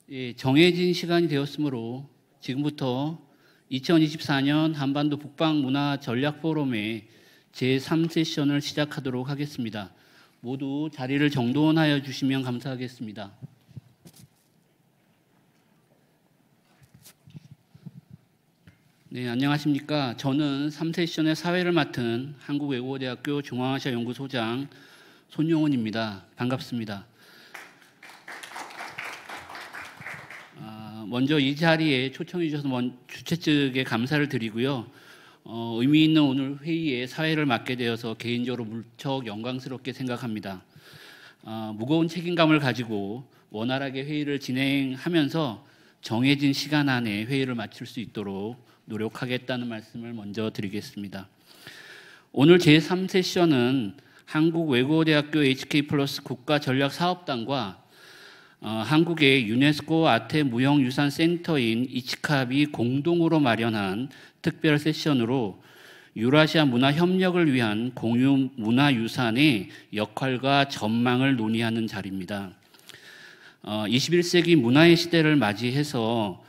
예, 정해진 시간이 되었으므로 지금부터 2024년 한반도 북방문화 전략 포럼의 제3세션을 시작하도록 하겠습니다. 모두 자리를 정돈하여 주시면 감사하겠습니다. 네, 안녕하십니까. 저는 3세션의 사회를 맡은 한국외국어대학교 중앙아시아연구소장 손용훈입니다. 반갑습니다. 먼저 이 자리에 초청해 주셔서 주최 측에 감사를 드리고요. 의미 있는 오늘 회의에 사회를 맡게 되어서 개인적으로 무척 영광스럽게 생각합니다. 무거운 책임감을 가지고 원활하게 회의를 진행하면서 정해진 시간 안에 회의를 마칠 수 있도록 노력하겠다는 말씀을 먼저 드리겠습니다. 오늘 제3세션은 한국외국어대학교 HK+ 국가전략사업단과 한국의 유네스코 아태무형유산센터인 이치캅이 공동으로 마련한 특별 세션으로 유라시아 문화 협력을 위한 공유 문화유산의 역할과 전망을 논의하는 자리입니다. 21세기 문화의 시대를 맞이해서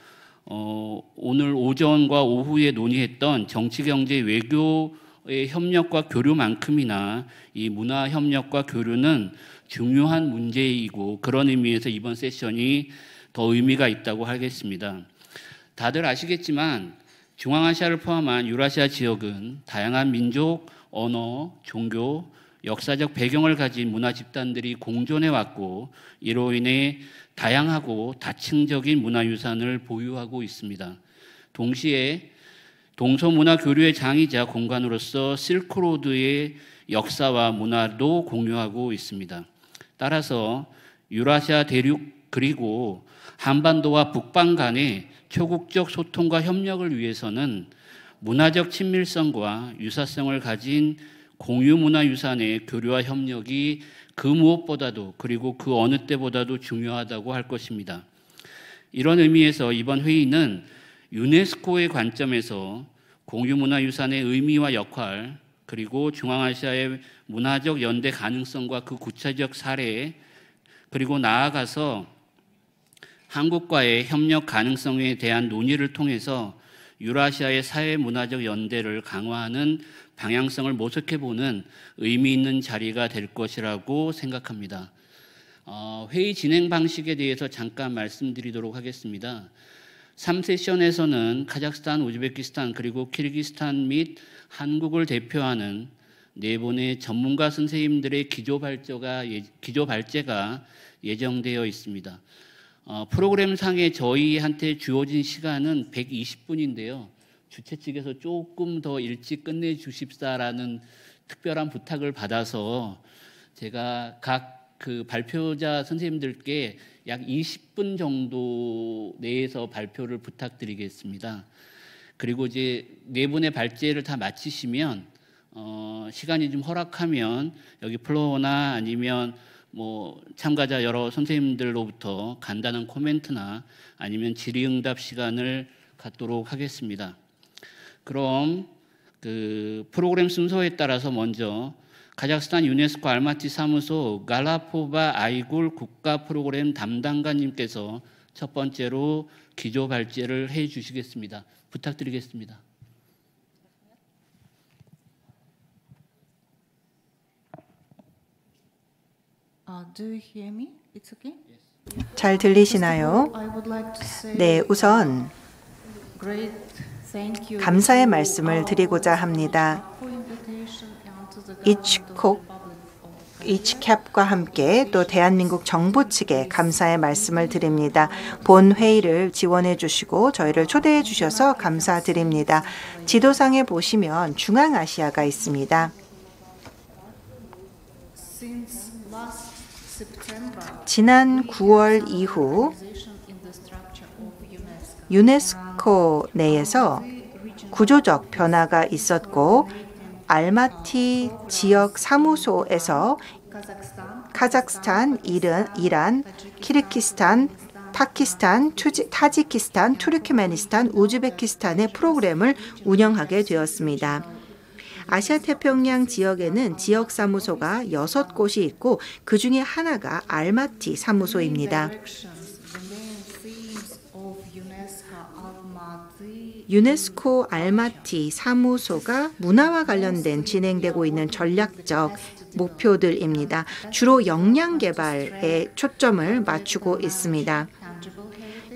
오늘 오전과 오후에 논의했던 정치, 경제, 외교의 협력과 교류만큼이나 이 문화 협력과 교류는 중요한 문제이고 그런 의미에서 이번 세션이 더 의미가 있다고 하겠습니다. 다들 아시겠지만 중앙아시아를 포함한 유라시아 지역은 다양한 민족, 언어, 종교, 역사적 배경을 가진 문화 집단들이 공존해 왔고 이로 인해 다양하고 다층적인 문화유산을 보유하고 있습니다. 동시에 동서문화 교류의 장이자 공간으로서 실크로드의 역사와 문화도 공유하고 있습니다. 따라서 유라시아 대륙 그리고 한반도와 북방 간의 초국적 소통과 협력을 위해서는 문화적 친밀성과 유사성을 가진 공유문화유산의 교류와 협력이 그 무엇보다도 그리고 그 어느 때보다도 중요하다고 할 것입니다. 이런 의미에서 이번 회의는 유네스코의 관점에서 공유문화유산의 의미와 역할 그리고 중앙아시아의 문화적 연대 가능성과 그 구체적 사례 그리고 나아가서 한국과의 협력 가능성에 대한 논의를 통해서 유라시아의 사회 문화적 연대를 강화하는 방향성을 모색해보는 의미 있는 자리가 될 것이라고 생각합니다. 회의 진행 방식에 대해서 잠깐 말씀드리도록 하겠습니다. 3세션에서는 카자흐스탄, 우즈베키스탄 그리고 키르기스탄 및 한국을 대표하는 네 분의 전문가 선생님들의 기조 발제가 예정되어 있습니다. 프로그램상에 저희한테 주어진 시간은 120분인데요. 주최 측에서 조금 더 일찍 끝내주십사라는 특별한 부탁을 받아서 제가 각 그 발표자 선생님들께 약 20분 정도 내에서 발표를 부탁드리겠습니다. 그리고 이제 네 분의 발제를 다 마치시면 시간이 좀 허락하면 여기 플로어나 아니면 뭐 참가자 여러 선생님들로부터 간단한 코멘트나 아니면 질의응답 시간을 갖도록 하겠습니다. 그럼 그 프로그램 순서에 따라서 먼저 카자흐스탄 유네스코 알마티 사무소 갈라포바 아이굴 국가 프로그램 담당관님께서 첫 번째로 기조 발제를 해 주시겠습니다. 부탁드리겠습니다. Do you hear me? It's okay? 잘 들리시나요? 네, 우선 감사의 말씀을 드리고자 합니다. 이치캅과 함께 또 대한민국 정부 측에 감사의 말씀을 드립니다. 본 회의를 지원해 주시고 저희를 초대해 주셔서 감사드립니다. 지도상에 보시면 중앙아시아가 있습니다. 지난 9월 이후 유네스코 내에서 구조적 변화가 있었고 알마티 지역 사무소에서 카자흐스탄, 이란, 키르기스탄, 파키스탄, 타지키스탄, 투르크메니스탄, 우즈베키스탄의 프로그램을 운영하게 되었습니다. 아시아태평양 지역에는 지역 사무소가 6곳이 있고 그중에 하나가 알마티 사무소입니다. 유네스코 알마티 사무소가 문화와 관련된 진행되고 있는 전략적 목표들입니다. 주로 역량 개발에 초점을 맞추고 있습니다.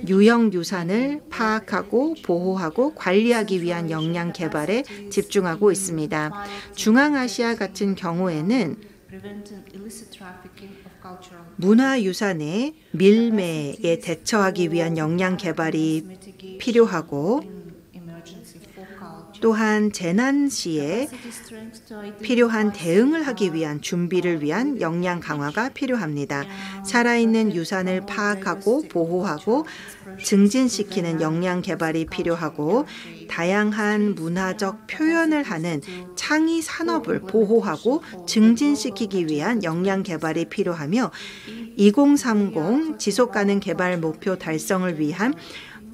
유형 유산을 파악하고 보호하고 관리하기 위한 역량 개발에 집중하고 있습니다. 중앙아시아 같은 경우에는 문화유산의 밀매에 대처하기 위한 역량 개발이 필요하고 또한 재난 시에 필요한 대응을 하기 위한 준비를 위한 역량 강화가 필요합니다. 살아있는 유산을 파악하고 보호하고 증진시키는 역량 개발이 필요하고 다양한 문화적 표현을 하는 창의 산업을 보호하고 증진시키기 위한 역량 개발이 필요하며 2030 지속가능 개발 목표 달성을 위한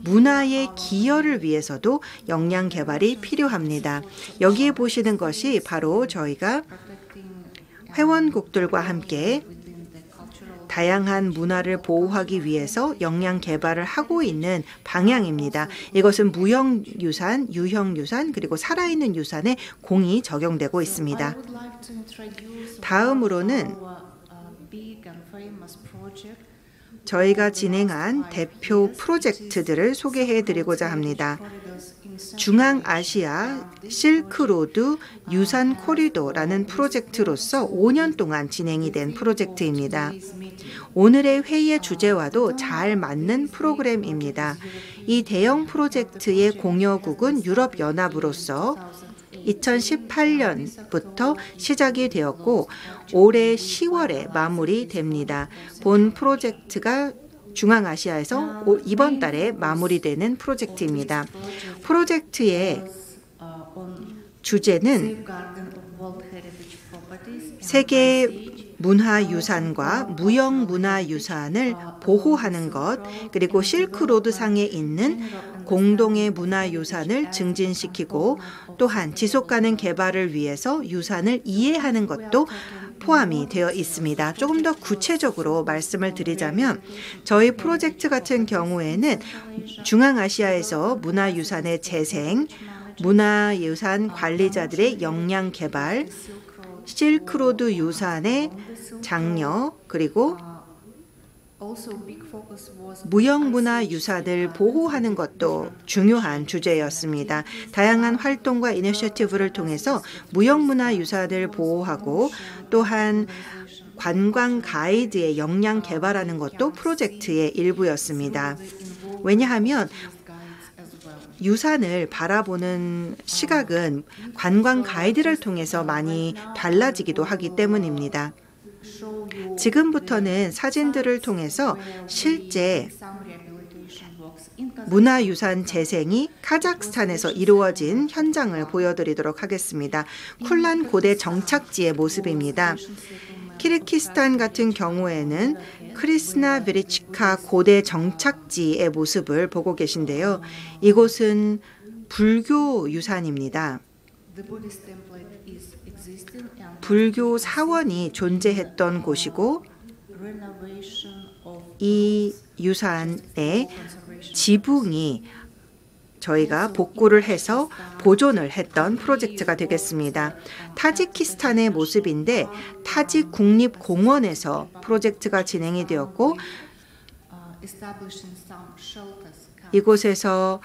문화의 기여를 위해서도 역량 개발이 필요합니다. 여기에 보시는 것이 바로 저희가 회원국들과 함께 다양한 문화를 보호하기 위해서 역량 개발을 하고 있는 방향입니다. 이것은 무형유산, 유형유산 그리고 살아있는 유산에 공이 적용되고 있습니다. 다음으로는 저희가 진행한 대표 프로젝트들을 소개해 드리고자 합니다. 중앙아시아 실크로드 유산 코리도라는 프로젝트로서 5년 동안 진행이 된 프로젝트입니다. 오늘의 회의의 주제와도 잘 맞는 프로그램입니다. 이 대형 프로젝트의 공여국은 유럽연합으로서 2018년부터 시작이 되었고 올해 10월에 마무리됩니다. 본 프로젝트가 중앙아시아에서 이번 달에 마무리되는 프로젝트입니다. 프로젝트의 주제는 세계 문화유산과 무형문화유산을 보호하는 것 그리고 실크로드상에 있는 공동의 문화유산을 증진시키고 또한 지속가능 개발을 위해서 유산을 이해하는 것도 포함이 되어 있습니다. 조금 더 구체적으로 말씀을 드리자면 저희 프로젝트 같은 경우에는 중앙아시아에서 문화유산의 재생, 문화유산 관리자들의 역량 개발, 실크로드 유산의 장려 그리고 무형문화 유산을 보호하는 것도 중요한 주제였습니다. 다양한 활동과 이니셔티브를 통해서 무형문화 유산을 보호하고 또한 관광 가이드의 역량 개발하는 것도 프로젝트의 일부였습니다. 왜냐하면 유산을 바라보는 시각은 관광 가이드를 통해서 많이 달라지기도 하기 때문입니다. 지금부터는 사진들을 통해서 실제 문화유산 재생이 카자흐스탄에서 이루어진 현장을 보여드리도록 하겠습니다. 쿨란 고대 정착지의 모습입니다. 키르기스탄 같은 경우에는 크리스나 베리치카 고대 정착지의 모습을 보고 계신데요. 이곳은 불교 유산입니다. 불교 사원이 존재했던 곳이고 이 유산의 지붕이 저희가 복구를 해서 보존을 했던 프로젝트가 되겠습니다. 타지키스탄의 모습인데 타지 국립공원에서 프로젝트가 진행이 되었고 이곳에서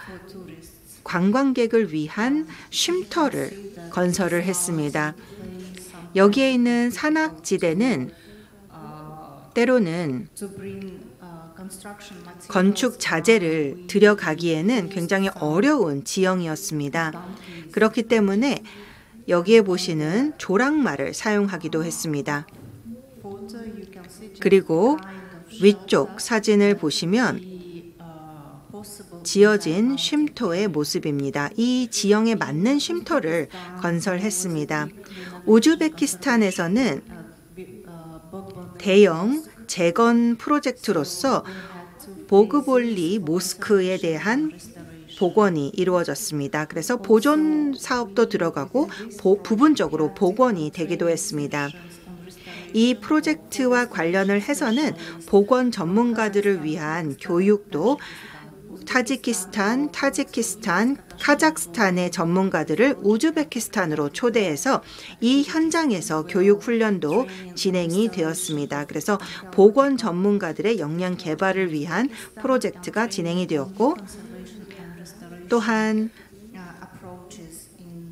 관광객을 위한 쉼터를 건설을 했습니다. 여기에 있는 산악지대는 때로는 건축 자재를 들여가기에는 굉장히 어려운 지형이었습니다. 그렇기 때문에 여기에 보시는 조랑말을 사용하기도 했습니다. 그리고 위쪽 사진을 보시면 지어진 쉼터의 모습입니다. 이 지형에 맞는 쉼터를 건설했습니다. 우즈베키스탄에서는 대형 재건 프로젝트로서 보그볼리 모스크에 대한 복원이 이루어졌습니다. 그래서 보존 사업도 들어가고 부분적으로 복원이 되기도 했습니다. 이 프로젝트와 관련을 해서는 복원 전문가들을 위한 교육도 타지키스탄, 카자흐스탄의 전문가들을 우즈베키스탄으로 초대해서 이 현장에서 교육 훈련도 진행이 되었습니다. 그래서 보건 전문가들의 역량 개발을 위한 프로젝트가 진행이 되었고, 또한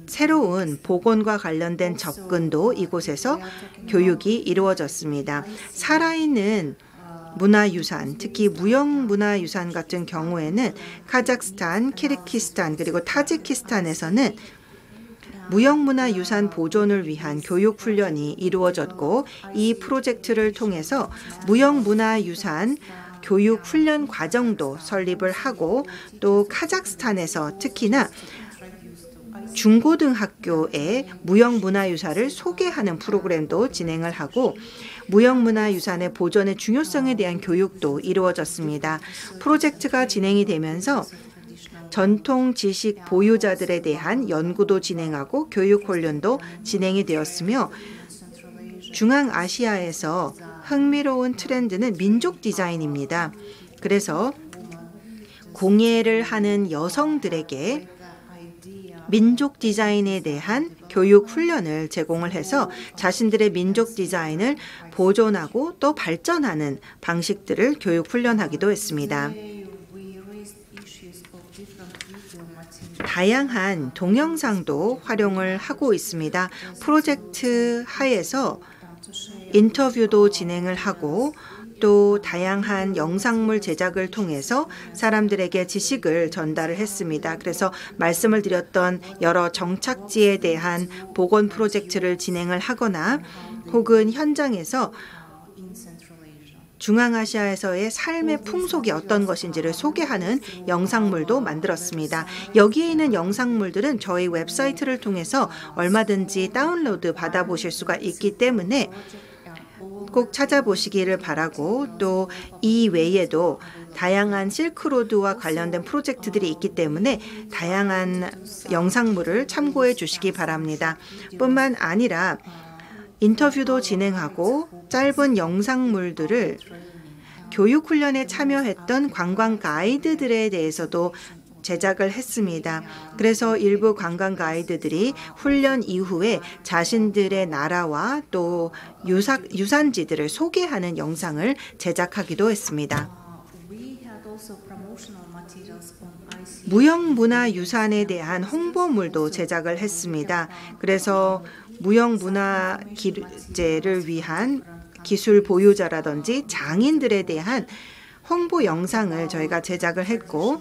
새로운 보건과 관련된 접근도 이곳에서 교육이 이루어졌습니다. 살아있는 문화유산, 특히 무형문화유산 같은 경우에는 카자흐스탄, 키르기스탄 그리고 타지키스탄에서는 무형문화유산 보존을 위한 교육 훈련이 이루어졌고, 이 프로젝트를 통해서 무형문화유산 교육 훈련 과정도 설립을 하고, 또 카자흐스탄에서 특히나 중고등학교에 무형문화유산을 소개하는 프로그램도 진행을 하고, 무형문화유산의 보존의 중요성에 대한 교육도 이루어졌습니다. 프로젝트가 진행이 되면서 전통 지식 보유자들에 대한 연구도 진행하고 교육 훈련도 진행이 되었으며, 중앙아시아에서 흥미로운 트렌드는 민족 디자인입니다. 그래서 공예를 하는 여성들에게 민족 디자인에 대한 교육 훈련을 제공을 해서 자신들의 민족 디자인을 보존하고 또 발전하는 방식들을 교육 훈련하기도 했습니다. 다양한 동영상도 활용을 하고 있습니다. 프로젝트 하에서 인터뷰도 진행을 하고, 또 다양한 영상물 제작을 통해서 사람들에게 지식을 전달을 했습니다. 그래서 말씀을 드렸던 여러 정착지에 대한 보건 프로젝트를 진행을 하거나, 혹은 현장에서 중앙아시아에서의 삶의 풍속이 어떤 것인지를 소개하는 영상물도 만들었습니다. 여기에 있는 영상물들은 저희 웹사이트를 통해서 얼마든지 다운로드 받아보실 수가 있기 때문에 꼭 찾아보시기를 바라고, 또 이 외에도 다양한 실크로드와 관련된 프로젝트들이 있기 때문에 다양한 영상물을 참고해 주시기 바랍니다. 뿐만 아니라 인터뷰도 진행하고 짧은 영상물들을 교육훈련에 참여했던 관광 가이드들에 대해서도 제작을 했습니다. 그래서 일부 관광 가이드들이 훈련 이후에 자신들의 나라와 또 유산지들을 소개하는 영상을 제작하기도 했습니다. 무형문화유산에 대한 홍보물도 제작을 했습니다. 그래서 무형문화 기재를 위한 기술 보유자라든지 장인들에 대한 홍보 영상을 저희가 제작을 했고,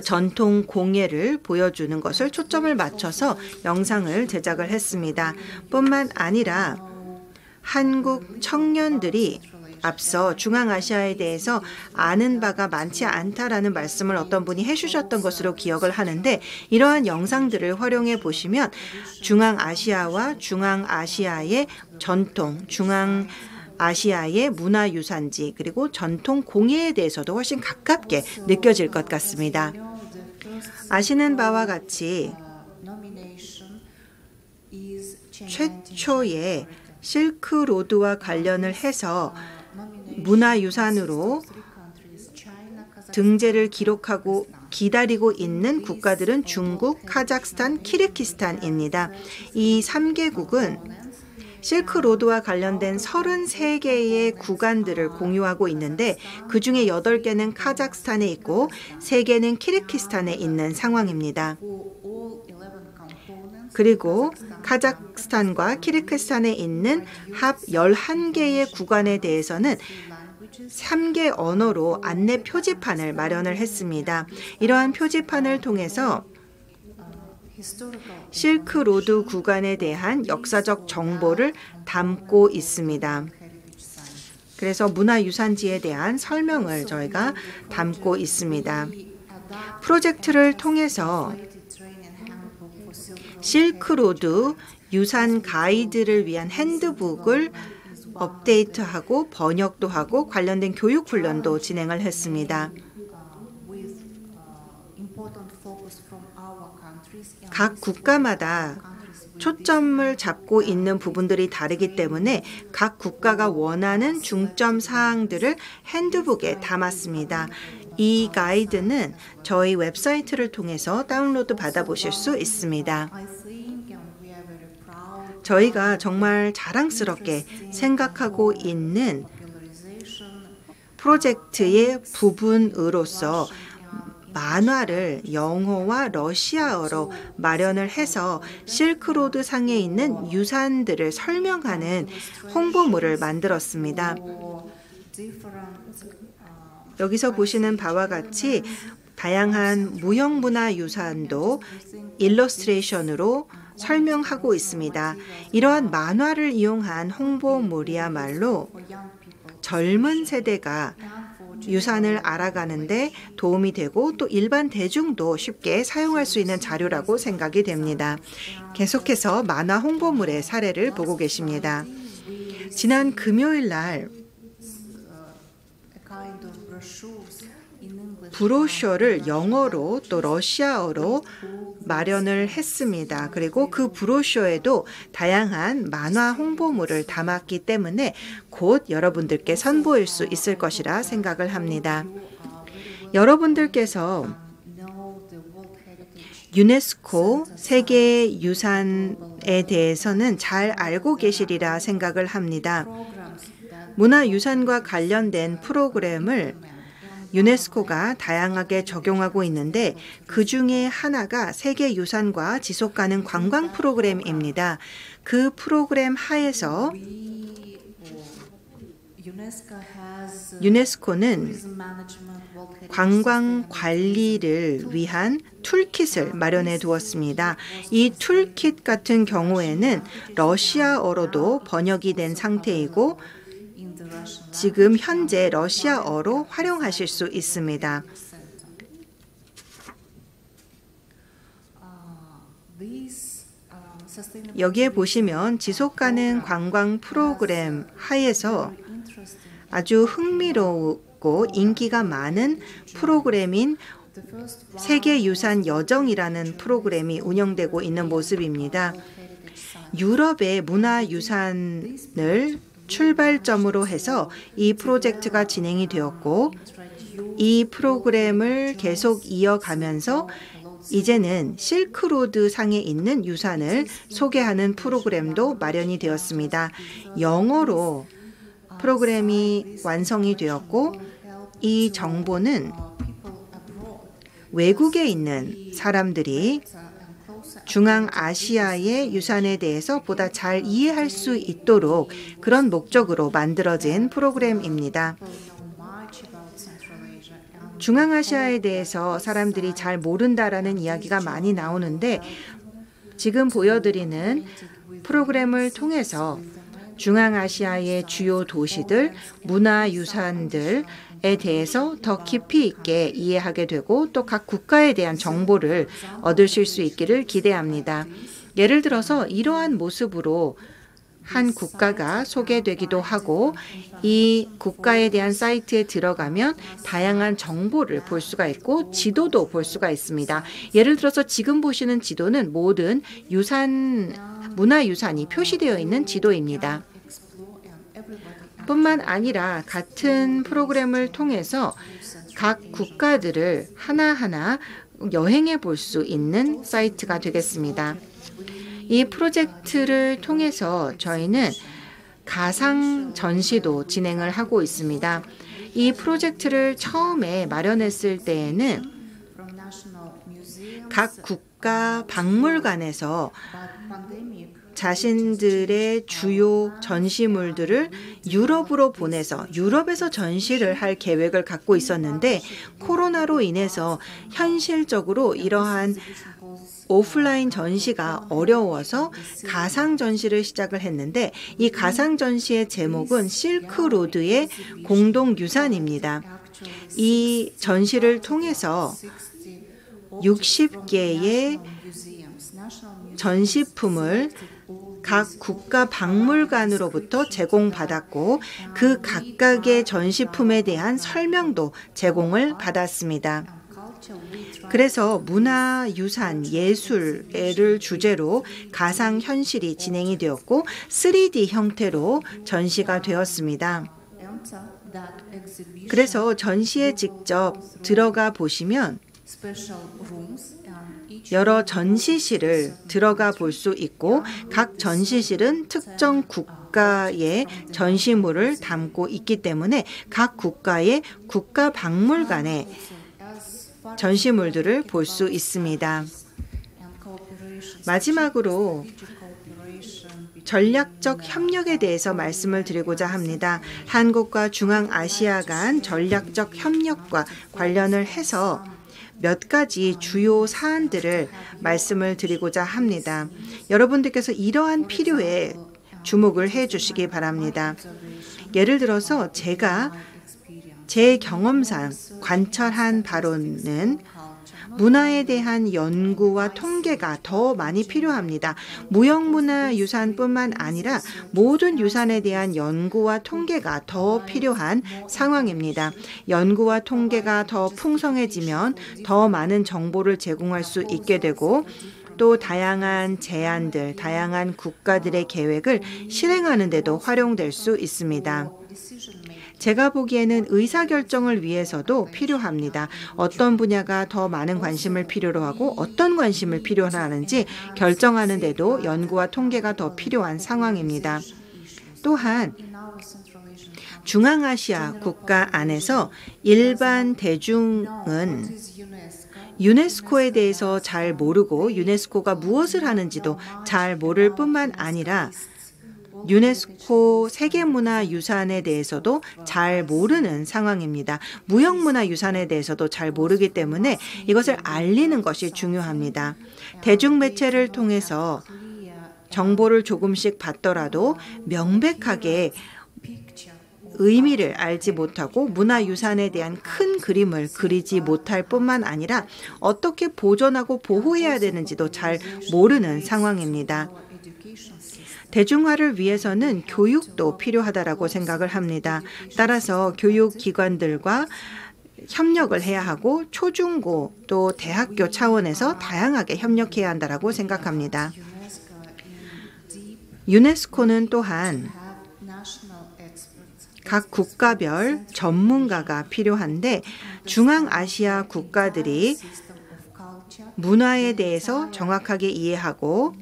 전통 공예를 보여주는 것을 초점을 맞춰서 영상을 제작을 했습니다. 뿐만 아니라 한국 청년들이 앞서 중앙아시아에 대해서 아는 바가 많지 않다라는 말씀을 어떤 분이 해주셨던 것으로 기억을 하는데, 이러한 영상들을 활용해 보시면 중앙아시아와 중앙아시아의 전통, 중앙아시아의 문화유산지, 그리고 전통 공예에 대해서도 훨씬 가깝게 느껴질 것 같습니다. 아시는 바와 같이 최초의 실크로드와 관련을 해서 문화유산으로 등재를 기록하고 기다리고 있는 국가들은 중국, 카자흐스탄, 키르기스탄입니다. 이 3개국은 실크로드와 관련된 33개의 구간들을 공유하고 있는데, 그중에 8개는 카자흐스탄에 있고 3개는 키르기스탄에 있는 상황입니다. 그리고 카자흐스탄과 키르기스탄에 있는 합 11개의 구간에 대해서는 3개 언어로 안내 표지판을 마련을 했습니다. 이러한 표지판을 통해서 실크로드 구간에 대한 역사적 정보를 담고 있습니다. 그래서 문화유산지에 대한 설명을 저희가 담고 있습니다. 프로젝트를 통해서 실크로드 유산 가이드를 위한 핸드북을 업데이트하고 번역도 하고 관련된 교육 훈련도 진행을 했습니다. 각 국가마다 초점을 잡고 있는 부분들이 다르기 때문에 각 국가가 원하는 중점 사항들을 핸드북에 담았습니다. 이 가이드는 저희 웹사이트를 통해서 다운로드 받아보실 수 있습니다. 저희가 정말 자랑스럽게 생각하고 있는 프로젝트의 부분으로서 만화를 영어와 러시아어로 마련을 해서 실크로드 상에 있는 유산들을 설명하는 홍보물을 만들었습니다. 여기서 보시는 바와 같이 다양한 무형문화 유산도 일러스트레이션으로 설명하고 있습니다. 이러한 만화를 이용한 홍보물이야말로 젊은 세대가 유산을 알아가는데 도움이 되고 또 일반 대중도 쉽게 사용할 수 있는 자료라고 생각이 됩니다. 계속해서 만화 홍보물의 사례를 보고 계십니다. 지난 금요일 날 브로셔를 영어로 또 러시아어로 마련을 했습니다. 그리고 그 브로셔에도 다양한 만화 홍보물을 담았기 때문에 곧 여러분들께 선보일 수 있을 것이라 생각을 합니다. 여러분들께서 유네스코 세계유산에 대해서는 잘 알고 계시리라 생각을 합니다. 문화유산과 관련된 프로그램을 유네스코가 다양하게 적용하고 있는데 그 중에 하나가 세계유산과 지속가능 관광 프로그램입니다. 그 프로그램 하에서 유네스코는 관광 관리를 위한 툴킷을 마련해 두었습니다. 이 툴킷 같은 경우에는 러시아어로도 번역이 된 상태이고 지금 현재 러시아어로 활용하실 수 있습니다. 여기에 보시면 지속가능 관광 프로그램 하에서 아주 흥미롭고 인기가 많은 프로그램인 세계유산 여정이라는 프로그램이 운영되고 있는 모습입니다. 유럽의 문화유산을 출발점으로 해서 이 프로젝트가 진행이 되었고 이 프로그램을 계속 이어가면서 이제는 실크로드 상에 있는 유산을 소개하는 프로그램도 마련이 되었습니다. 영어로 프로그램이 완성이 되었고 이 정보는 외국에 있는 사람들이 중앙아시아의 유산에 대해서 보다 잘 이해할 수 있도록 그런 목적으로 만들어진 프로그램입니다. 중앙아시아에 대해서 사람들이 잘 모른다라는 이야기가 많이 나오는데 지금 보여드리는 프로그램을 통해서 중앙아시아의 주요 도시들, 문화유산들에 대해서 더 깊이 있게 이해하게 되고 또 각 국가에 대한 정보를 얻으실 수 있기를 기대합니다. 예를 들어서 이러한 모습으로 한 국가가 소개되기도 하고 이 국가에 대한 사이트에 들어가면 다양한 정보를 볼 수가 있고 지도도 볼 수가 있습니다. 예를 들어서 지금 보시는 지도는 모든 문화유산이 표시되어 있는 지도입니다. 뿐만 아니라 같은 프로그램을 통해서 각 국가들을 하나하나 여행해 볼 수 있는 사이트가 되겠습니다. 이 프로젝트를 통해서 저희는 가상 전시도 진행을 하고 있습니다. 이 프로젝트를 처음에 마련했을 때에는 각 국가 박물관에서 자신들의 주요 전시물들을 유럽으로 보내서 유럽에서 전시를 할 계획을 갖고 있었는데 코로나로 인해서 현실적으로 이러한 오프라인 전시가 어려워서 가상 전시를 시작을 했는데 이 가상 전시의 제목은 실크로드의 공동유산입니다. 이 전시를 통해서 60개의 전시품을 각 국가 박물관으로부터 제공받았고 그 각각의 전시품에 대한 설명도 제공을 받았습니다. 그래서 문화유산, 예술을 주제로 가상현실이 진행이 되었고 3D 형태로 전시가 되었습니다. that exhibition 그래서 전시에 직접 들어가 보시면 special rooms and each 여러 전시실을 들어가 볼 수 있고 각 전시실은 특정 국가의 전시물을 담고 있기 때문에 각 국가의 국가박물관에 전시물들을 볼 수 있습니다. 마지막으로 전략적 협력에 대해서 말씀을 드리고자 합니다. 한국과 중앙아시아 간 전략적 협력과 관련을 해서 몇 가지 주요 사안들을 말씀을 드리고자 합니다. 여러분들께서 이러한 필요에 주목을 해 주시기 바랍니다. 예를 들어서 제가 제 경험상 관찰한 바로는 문화에 대한 연구와 통계가 더 많이 필요합니다. 무형문화유산뿐만 아니라 모든 유산에 대한 연구와 통계가 더 필요한 상황입니다. 연구와 통계가 더 풍성해지면 더 많은 정보를 제공할 수 있게 되고 또 다양한 제안들, 다양한 국가들의 계획을 실행하는 데도 활용될 수 있습니다. 제가 보기에는 의사결정을 위해서도 필요합니다. 어떤 분야가 더 많은 관심을 필요로 하고 어떤 관심을 필요로 하는지 결정하는 데도 연구와 통계가 더 필요한 상황입니다. 또한 중앙아시아 국가 안에서 일반 대중은 유네스코에 대해서 잘 모르고 유네스코가 무엇을 하는지도 잘 모를 뿐만 아니라 유네스코 세계문화유산에 대해서도 잘 모르는 상황입니다. 무형문화유산에 대해서도 잘 모르기 때문에 이것을 알리는 것이 중요합니다. 대중매체를 통해서 정보를 조금씩 받더라도 명백하게 의미를 알지 못하고 문화유산에 대한 큰 그림을 그리지 못할 뿐만 아니라 어떻게 보존하고 보호해야 되는지도 잘 모르는 상황입니다. 대중화를 위해서는 교육도 필요하다고 생각을 합니다. 따라서 교육기관들과 협력을 해야 하고 초중고 또 대학교 차원에서 다양하게 협력해야 한다고 생각합니다. 유네스코는 또한 각 국가별 전문가가 필요한데 중앙아시아 국가들이 문화에 대해서 정확하게 이해하고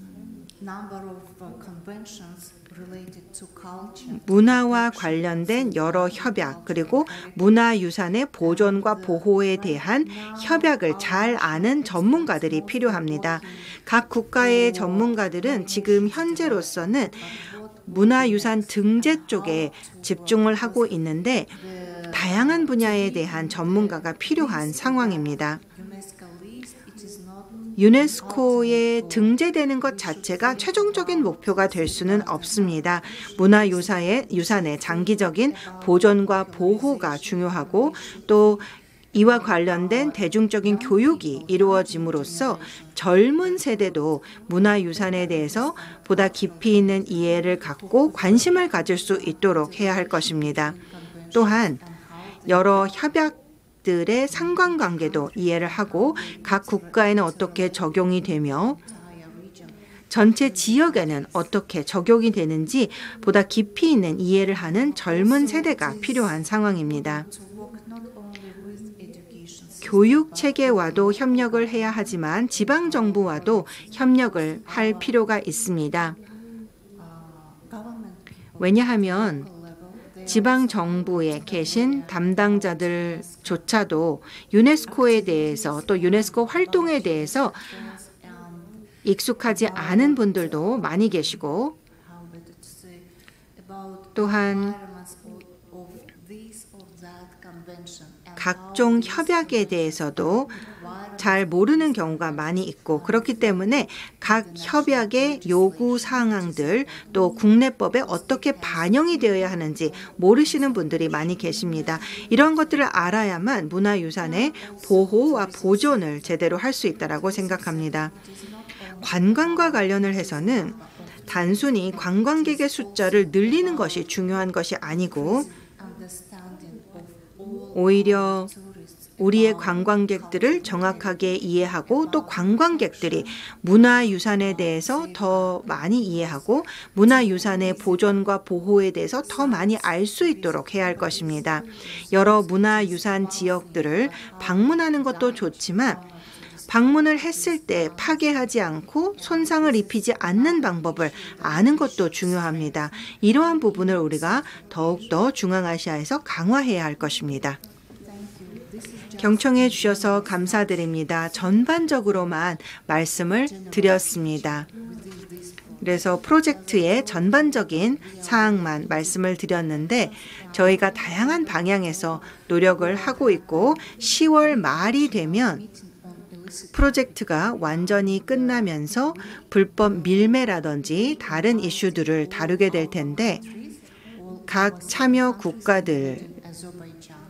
문화와 관련된 여러 협약 그리고 문화유산의 보존과 보호에 대한 협약을 잘 아는 전문가들이 필요합니다. 각 국가의 전문가들은 지금 현재로서는 문화유산 등재 쪽에 집중을 하고 있는데 다양한 분야에 대한 전문가가 필요한 상황입니다. 유네스코에 등재되는 것 자체가 최종적인 목표가 될 수는 없습니다. 문화유산의 장기적인 보존과 보호가 중요하고 또 이와 관련된 대중적인 교육이 이루어짐으로써 젊은 세대도 문화유산에 대해서 보다 깊이 있는 이해를 갖고 관심을 가질 수 있도록 해야 할 것입니다. 또한 여러 협약들의 상관관계도 이해를 하고 각 국가에는 어떻게 적용이 되며 전체 지역에는 어떻게 적용이 되는지 보다 깊이 있는 이해를 하는 젊은 세대가 필요한 상황입니다. 교육 체계와도 협력을 해야 하지만 지방 정부와도 협력을 할 필요가 있습니다. 왜냐하면 지방 정부에 계신 담당자들조차도 유네스코에 대해서 또 유네스코 활동에 대해서 익숙하지 않은 분들도 많이 계시고 또한 각종 협약에 대해서도 잘 모르는 경우가 많이 있고 그렇기 때문에 각 협약의 요구 사항들 또 국내법에 어떻게 반영이 되어야 하는지 모르시는 분들이 많이 계십니다. 이런 것들을 알아야만 문화유산의 보호와 보존을 제대로 할 수 있다고 생각합니다. 관광과 관련을 해서는 단순히 관광객의 숫자를 늘리는 것이 중요한 것이 아니고 오히려 우리의 관광객들을 정확하게 이해하고 또 관광객들이 문화유산에 대해서 더 많이 이해하고 문화유산의 보존과 보호에 대해서 더 많이 알 수 있도록 해야 할 것입니다. 여러 문화유산 지역들을 방문하는 것도 좋지만 방문을 했을 때 파괴하지 않고 손상을 입히지 않는 방법을 아는 것도 중요합니다. 이러한 부분을 우리가 더욱더 중앙아시아에서 강화해야 할 것입니다. 경청해 주셔서 감사드립니다. 전반적으로만 말씀을 드렸습니다. 그래서 프로젝트의 전반적인 사항만 말씀을 드렸는데 저희가 다양한 방향에서 노력을 하고 있고 10월 말이 되면 프로젝트가 완전히 끝나면서 불법 밀매라든지 다른 이슈들을 다루게 될 텐데 각 참여 국가들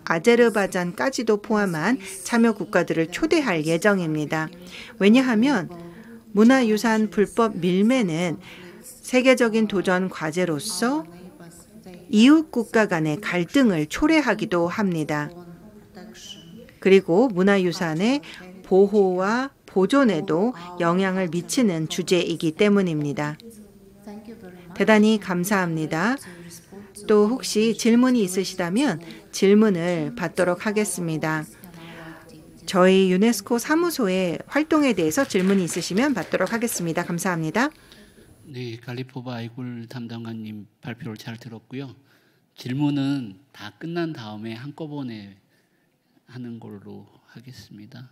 아제르바이잔까지도 포함한 참여 국가들을 초대할 예정입니다. 왜냐하면 문화유산 불법 밀매는 세계적인 도전 과제로서 이웃 국가 간의 갈등을 초래하기도 합니다. 그리고 문화유산의 보호와 보존에도 영향을 미치는 주제이기 때문입니다. 대단히 감사합니다. 또 혹시 질문이 있으시다면 질문을 받도록 하겠습니다. 저희 유네스코 사무소의 활동에 대해서 질문이 있으시면 받도록 하겠습니다. 감사합니다. 네, 갈리포바 아이굴 담당관님 발표를 잘 들었고요. 질문은 다 끝난 다음에 한꺼번에 하는 걸로 하겠습니다.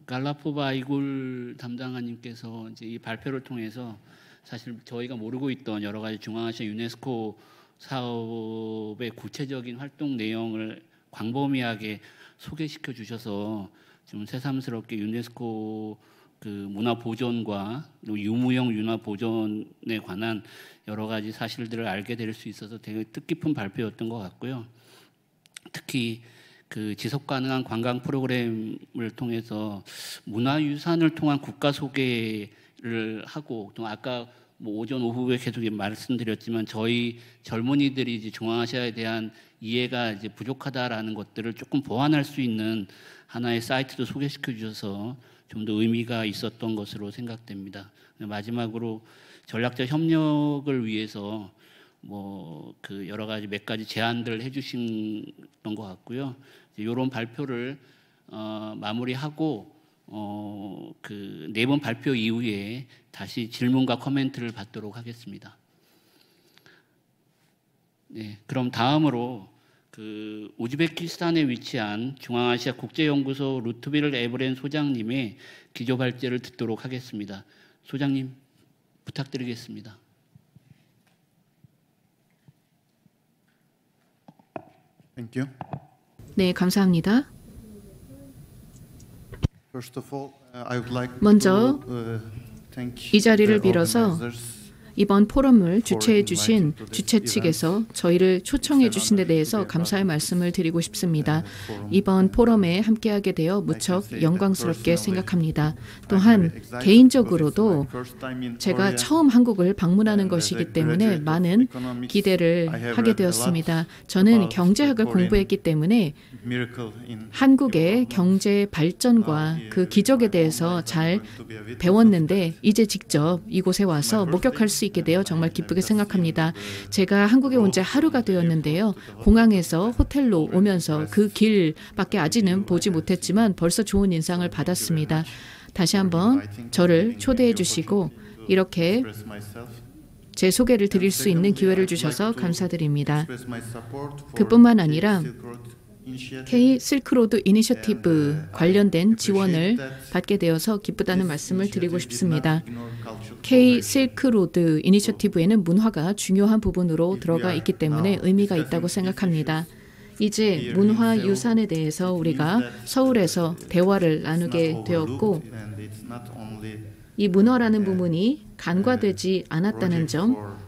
갈라포바 아이굴 담당관님께서 이제 이 발표를 통해서 사실 저희가 모르고 있던 여러 가지 중앙아시아 유네스코 사업의 구체적인 활동 내용을 광범위하게 소개시켜 주셔서 좀 새삼스럽게 유네스코 그 문화 보존과 유무형 문화 보존에 관한 여러 가지 사실들을 알게 될 수 있어서 되게 뜻깊은 발표였던 것 같고요. 특히 그 지속 가능한 관광 프로그램을 통해서 문화유산을 통한 국가 소개를 하고 또 아까 뭐 오전 오후에 계속 말씀드렸지만 저희 젊은이들이 이제 중앙아시아에 대한 이해가 이제 부족하다라는 것들을 조금 보완할 수 있는 하나의 사이트도 소개시켜 주셔서 좀 더 의미가 있었던 것으로 생각됩니다. 마지막으로 전략적 협력을 위해서 뭐 그 여러 가지 몇 가지 제안들을 해주신 것 같고요. 이런 발표를 마무리하고 그 네 번 발표 이후에 다시 질문과 코멘트를 받도록 하겠습니다. 네, 그럼 다음으로 그 우즈베키스탄에 위치한 중앙아시아 국제연구소 루트빌 에브렌 소장님의 기조 발제를 듣도록 하겠습니다. 소장님 부탁드리겠습니다. Thank you. 네, 감사합니다. First of all, I would like 먼저 to thank 이 자리를 the 빌어서 organizers 이번 포럼을 주최해 주신 주최 측에서 저희를 초청해 주신 데 대해서 감사의 말씀을 드리고 싶습니다. 이번 포럼에 함께하게 되어 무척 영광스럽게 생각합니다. 또한 개인적으로도 제가 처음 한국을 방문하는 것이기 때문에 많은 기대를 하게 되었습니다. 저는 경제학을 공부했기 때문에 한국의 경제 발전과 그 기적에 대해서 잘 배웠는데 이제 직접 이곳에 와서 목격할 수 있게 되어 정말 기쁘게 생각합니다. 제가 한국에 온 지 하루가 되었는데요. 공항에서 호텔로 오면서 그 길밖에 아직은 보지 못했지만 벌써 좋은 인상을 받았습니다. 다시 한번 저를 초대해 주시고 이렇게 제 소개를 드릴 수 있는 기회를 주셔서 감사드립니다. 그뿐만 아니라 K 실크로드 이니셔티브 관련된 지원을 받게 되어서 기쁘다는 말씀을 드리고 싶습니다. K 실크로드 이니셔티브에는 문화가 중요한 부분으로 들어가 있기 때문에 의미가 있다고 생각합니다. 이제 문화유산에 대해서 우리가 서울에서 대화를 나누게 되었고 이 문화라는 부분이 간과되지 않았다는 점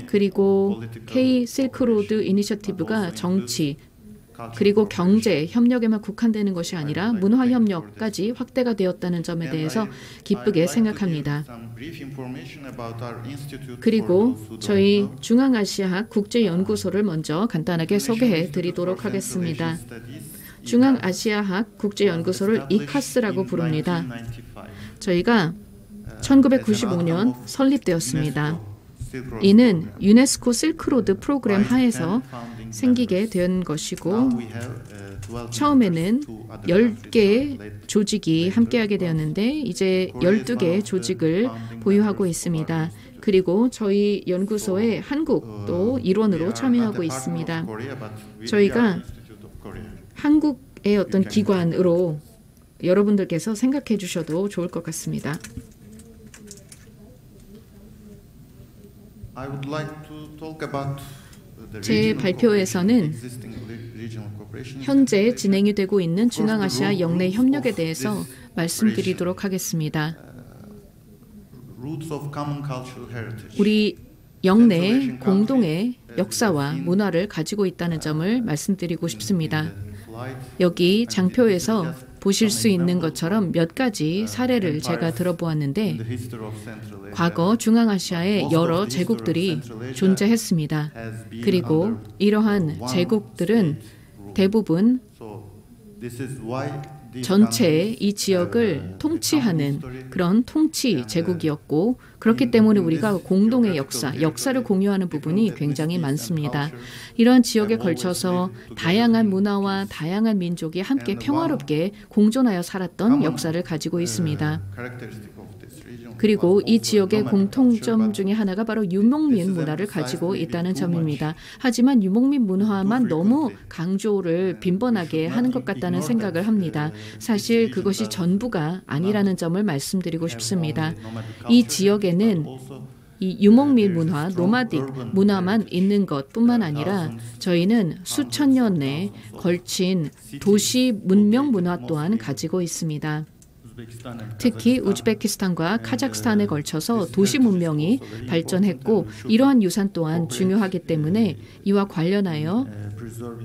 그리고 K 실크로드 이니셔티브가 정치, 그리고 경제 협력에만 국한되는 것이 아니라 문화 협력까지 확대가 되었다는 점에 대해서 기쁘게 생각합니다. 그리고 저희 중앙아시아학 국제연구소를 먼저 간단하게 소개해 드리도록 하겠습니다. 중앙아시아학 국제연구소를 이카스라고 부릅니다. 저희가 1995년 설립되었습니다. 이는 유네스코 실크로드 프로그램 하에서 생기게 된 것이고 처음에는 10개의 조직이 함께하게 되었는데 이제 12개의 조직을 보유하고 있습니다. 그리고 저희 연구소에 한국도 일원으로 참여하고 있습니다. 저희가 한국의 어떤 기관으로 여러분들께서 생각해 주셔도 좋을 것 같습니다. 제 발표에서는 현재 진행이 되고 있는 중앙아시아 영내 협력에 대해서 말씀드리도록 하겠습니다. 우리 영내 공동의 역사와 문화를 가지고 있다는 점을 말씀드리고 싶습니다. 여기 장표에서 보실 수 있는 것처럼 몇 가지 사례를 제가 들어보았는데 과거 중앙아시아에 여러 제국들이 존재했습니다. 그리고 이러한 제국들은 대부분 전체 이 지역을 통치하는 그런 통치 제국이었고 그렇기 때문에 우리가 공동의 역사를 공유하는 부분이 굉장히 많습니다. 이런 지역에 걸쳐서 다양한 문화와 다양한 민족이 함께 평화롭게 공존하여 살았던 역사를 가지고 있습니다. 그리고 이 지역의 공통점 중에 하나가 바로 유목민 문화를 가지고 있다는 점입니다. 하지만 유목민 문화만 너무 강조를 빈번하게 하는 것 같다는 생각을 합니다. 사실 그것이 전부가 아니라는 점을 말씀드리고 싶습니다. 이 지역에는 이 유목민 문화, 노마딕 문화만 있는 것뿐만 아니라 저희는 수천 년에 걸친 도시 문명 문화 또한 가지고 있습니다. 특히 우즈베키스탄과 카자흐스탄에 걸쳐서 도시 문명이 발전했고 이러한 유산 또한 중요하기 때문에 이와 관련하여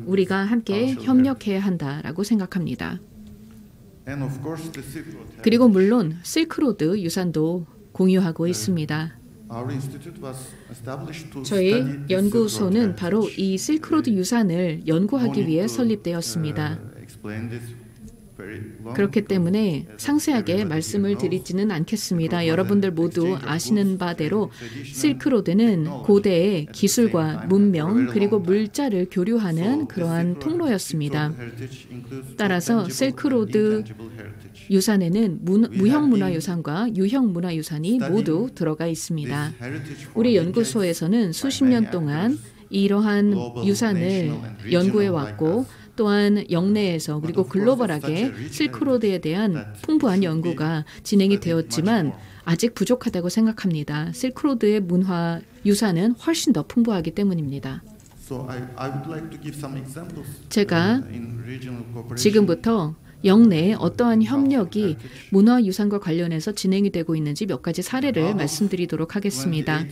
우리가 함께 협력해야 한다라고 생각합니다. 그리고 물론 실크로드 유산도 공유하고 있습니다. 저희 연구소는 바로 이 실크로드 유산을 연구하기 위해 설립되었습니다. 그렇기 때문에 상세하게 말씀을 드리지는 않겠습니다. 여러분들 모두 아시는 바대로 실크로드는 고대의 기술과 문명 그리고 물자를 교류하는 그러한 통로였습니다. 따라서 실크로드 유산에는 무형문화유산과 유형문화유산이 모두 들어가 있습니다. 우리 연구소에서는 수십 년 동안 이러한 유산을 연구해 왔고 또한 영내에서 그리고 글로벌하게 실크로드에 대한 풍부한 연구가 진행이 되었지만 아직 부족하다고 생각합니다. 실크로드의 문화 유산은 훨씬 더 풍부하기 때문입니다. 제가 지금부터 영내에 어떠한 협력이 문화유산과 관련해서 진행이 되고 있는지 몇 가지 사례를 말씀드리도록 하겠습니다.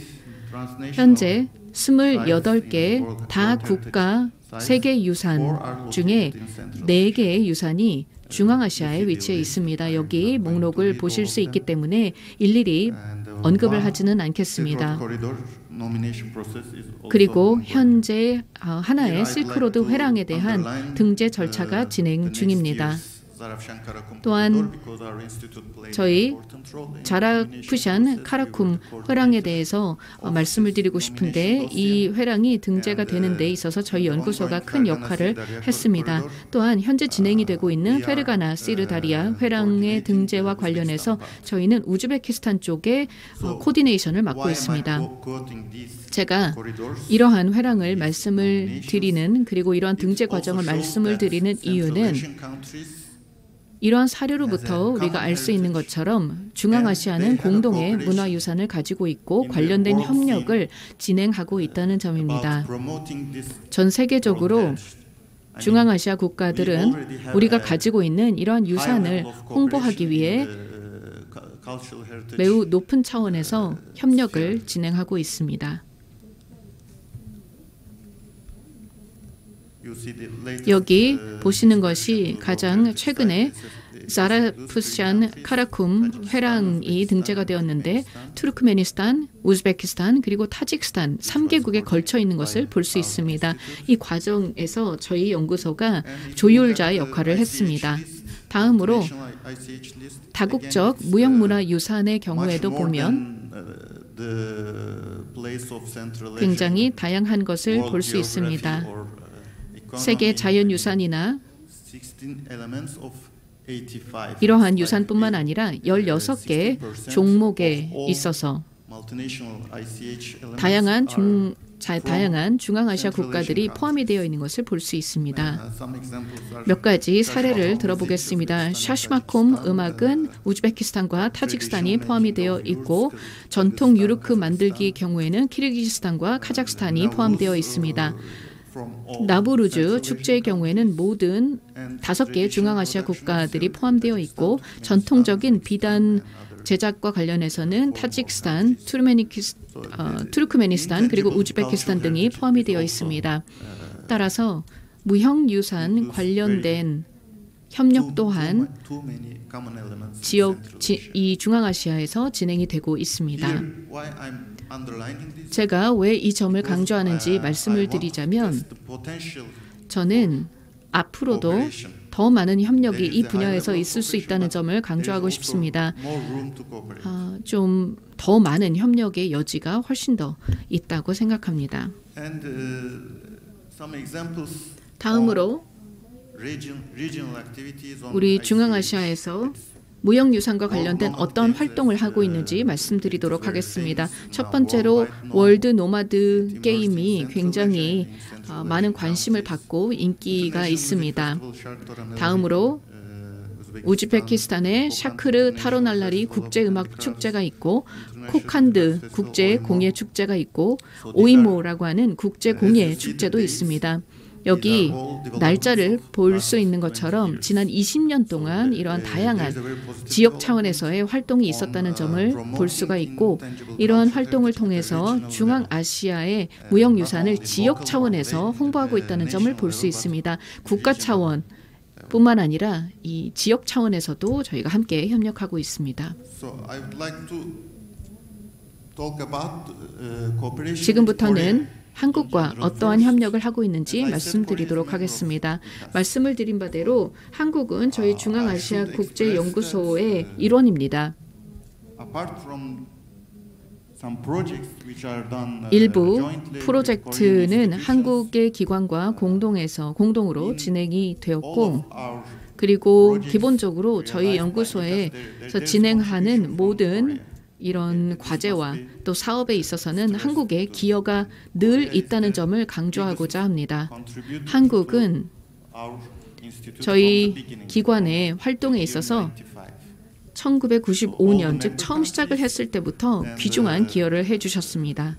현재 28개 다국가 세계유산 중에 4개의 유산이 중앙아시아에 위치해 있습니다. 여기 목록을 보실 수 있기 때문에 일일이 언급을 하지는 않겠습니다. 그리고 현재 하나의 실크로드 회랑에 대한 등재 절차가 진행 중입니다. 또한 저희 자라쿠샨 카라쿰 회랑에 대해서 말씀을 드리고 싶은데 이 회랑이 등재가 되는 데 있어서 저희 연구소가 큰 역할을 했습니다. 또한 현재 진행이 되고 있는 페르가나 시르다리아 회랑의 등재와 관련해서 저희는 우즈베키스탄 쪽에 코디네이션을 맡고 있습니다. 제가 이러한 회랑을 말씀을 드리는 그리고 이러한 등재 과정을 말씀을 드리는 이유는 이러한 사례로부터 우리가 알 수 있는 것처럼 중앙아시아는 공동의 문화유산을 가지고 있고 관련된 협력을 진행하고 있다는 점입니다. 전 세계적으로 중앙아시아 국가들은 우리가 가지고 있는 이러한 유산을 홍보하기 위해 매우 높은 차원에서 협력을 진행하고 있습니다. 여기 보시는 것이 가장 최근에 자라푸시안 카라쿰 회랑이 등재가 되었는데 투르크메니스탄, 우즈베키스탄 그리고 타직스탄 3개국에 걸쳐 있는 것을 볼 수 있습니다. 이 과정에서 저희 연구소가 조율자 역할을 했습니다. 다음으로 다국적 무형문화유산의 경우에도 보면 굉장히 다양한 것을 볼 수 있습니다. 세계 자연유산이나 이러한 유산뿐만 아니라 16개 종목에 있어서 다양한 중앙아시아 국가들이 포함이 되어 있는 것을 볼 수 있습니다. 몇 가지 사례를 들어보겠습니다. 샤슈마콤 음악은 우즈베키스탄과 타직스탄이 포함이 되어 있고 전통 유르크 만들기의 경우에는 키르기즈스탄과 카자흐스탄이 포함되어 있습니다. 나부루즈 축제의 경우에는 모든 5개 중앙아시아 국가들이 포함되어 있고 전통적인 비단 제작과 관련해서는 타직스탄, 투르크메니스탄 그리고 우즈베키스탄 등이 포함이 되어 있습니다. 따라서 무형유산 관련된 협력 또한 이 중앙아시아에서 진행이 되고 있습니다. 제가 왜 이 점을 강조하는지 말씀을 드리자면 저는 앞으로도 더 많은 협력이 이 분야에서 있을 수 있다는 점을 강조하고 싶습니다. 좀 더 많은 협력의 여지가 훨씬 더 있다고 생각합니다. 다음으로 우리 중앙아시아에서 무형유산과 관련된 어떤 활동을 하고 있는지 말씀드리도록 하겠습니다. 첫 번째로 월드 노마드 게임이 굉장히 많은 관심을 받고 인기가 있습니다. 다음으로 우즈베키스탄의 샤크르 타로날라리 국제음악 축제가 있고 코칸드 국제 공예 축제가 있고 오이모라고 하는 국제 공예 축제도 있습니다. 여기 날짜를 볼 수 있는 것처럼 지난 20년 동안 이러한 다양한 지역 차원에서의 활동이 있었다는 점을 볼 수가 있고 이러한 활동을 통해서 중앙아시아의 무형유산을 지역 차원에서 홍보하고 있다는 점을 볼 수 있습니다. 국가 차원 뿐만 아니라 이 지역 차원에서도 저희가 함께 협력하고 있습니다. 지금부터는 한국과 어떠한 협력을 하고 있는지 말씀드리도록 하겠습니다. 말씀을 드린 바대로 한국은 저희 중앙아시아 국제연구소의 일원입니다. 일부 프로젝트는 한국의 기관과 공동으로 진행이 되었고 그리고 기본적으로 저희 연구소에서 진행하는 모든 이런 과제와 또 사업에 있어서는 한국의 기여가 늘 있다는 점을 강조하고자 합니다. 한국은 저희 기관의 활동에 있어서 1995년, 즉 처음 시작을 했을 때부터 귀중한 기여를 해주셨습니다.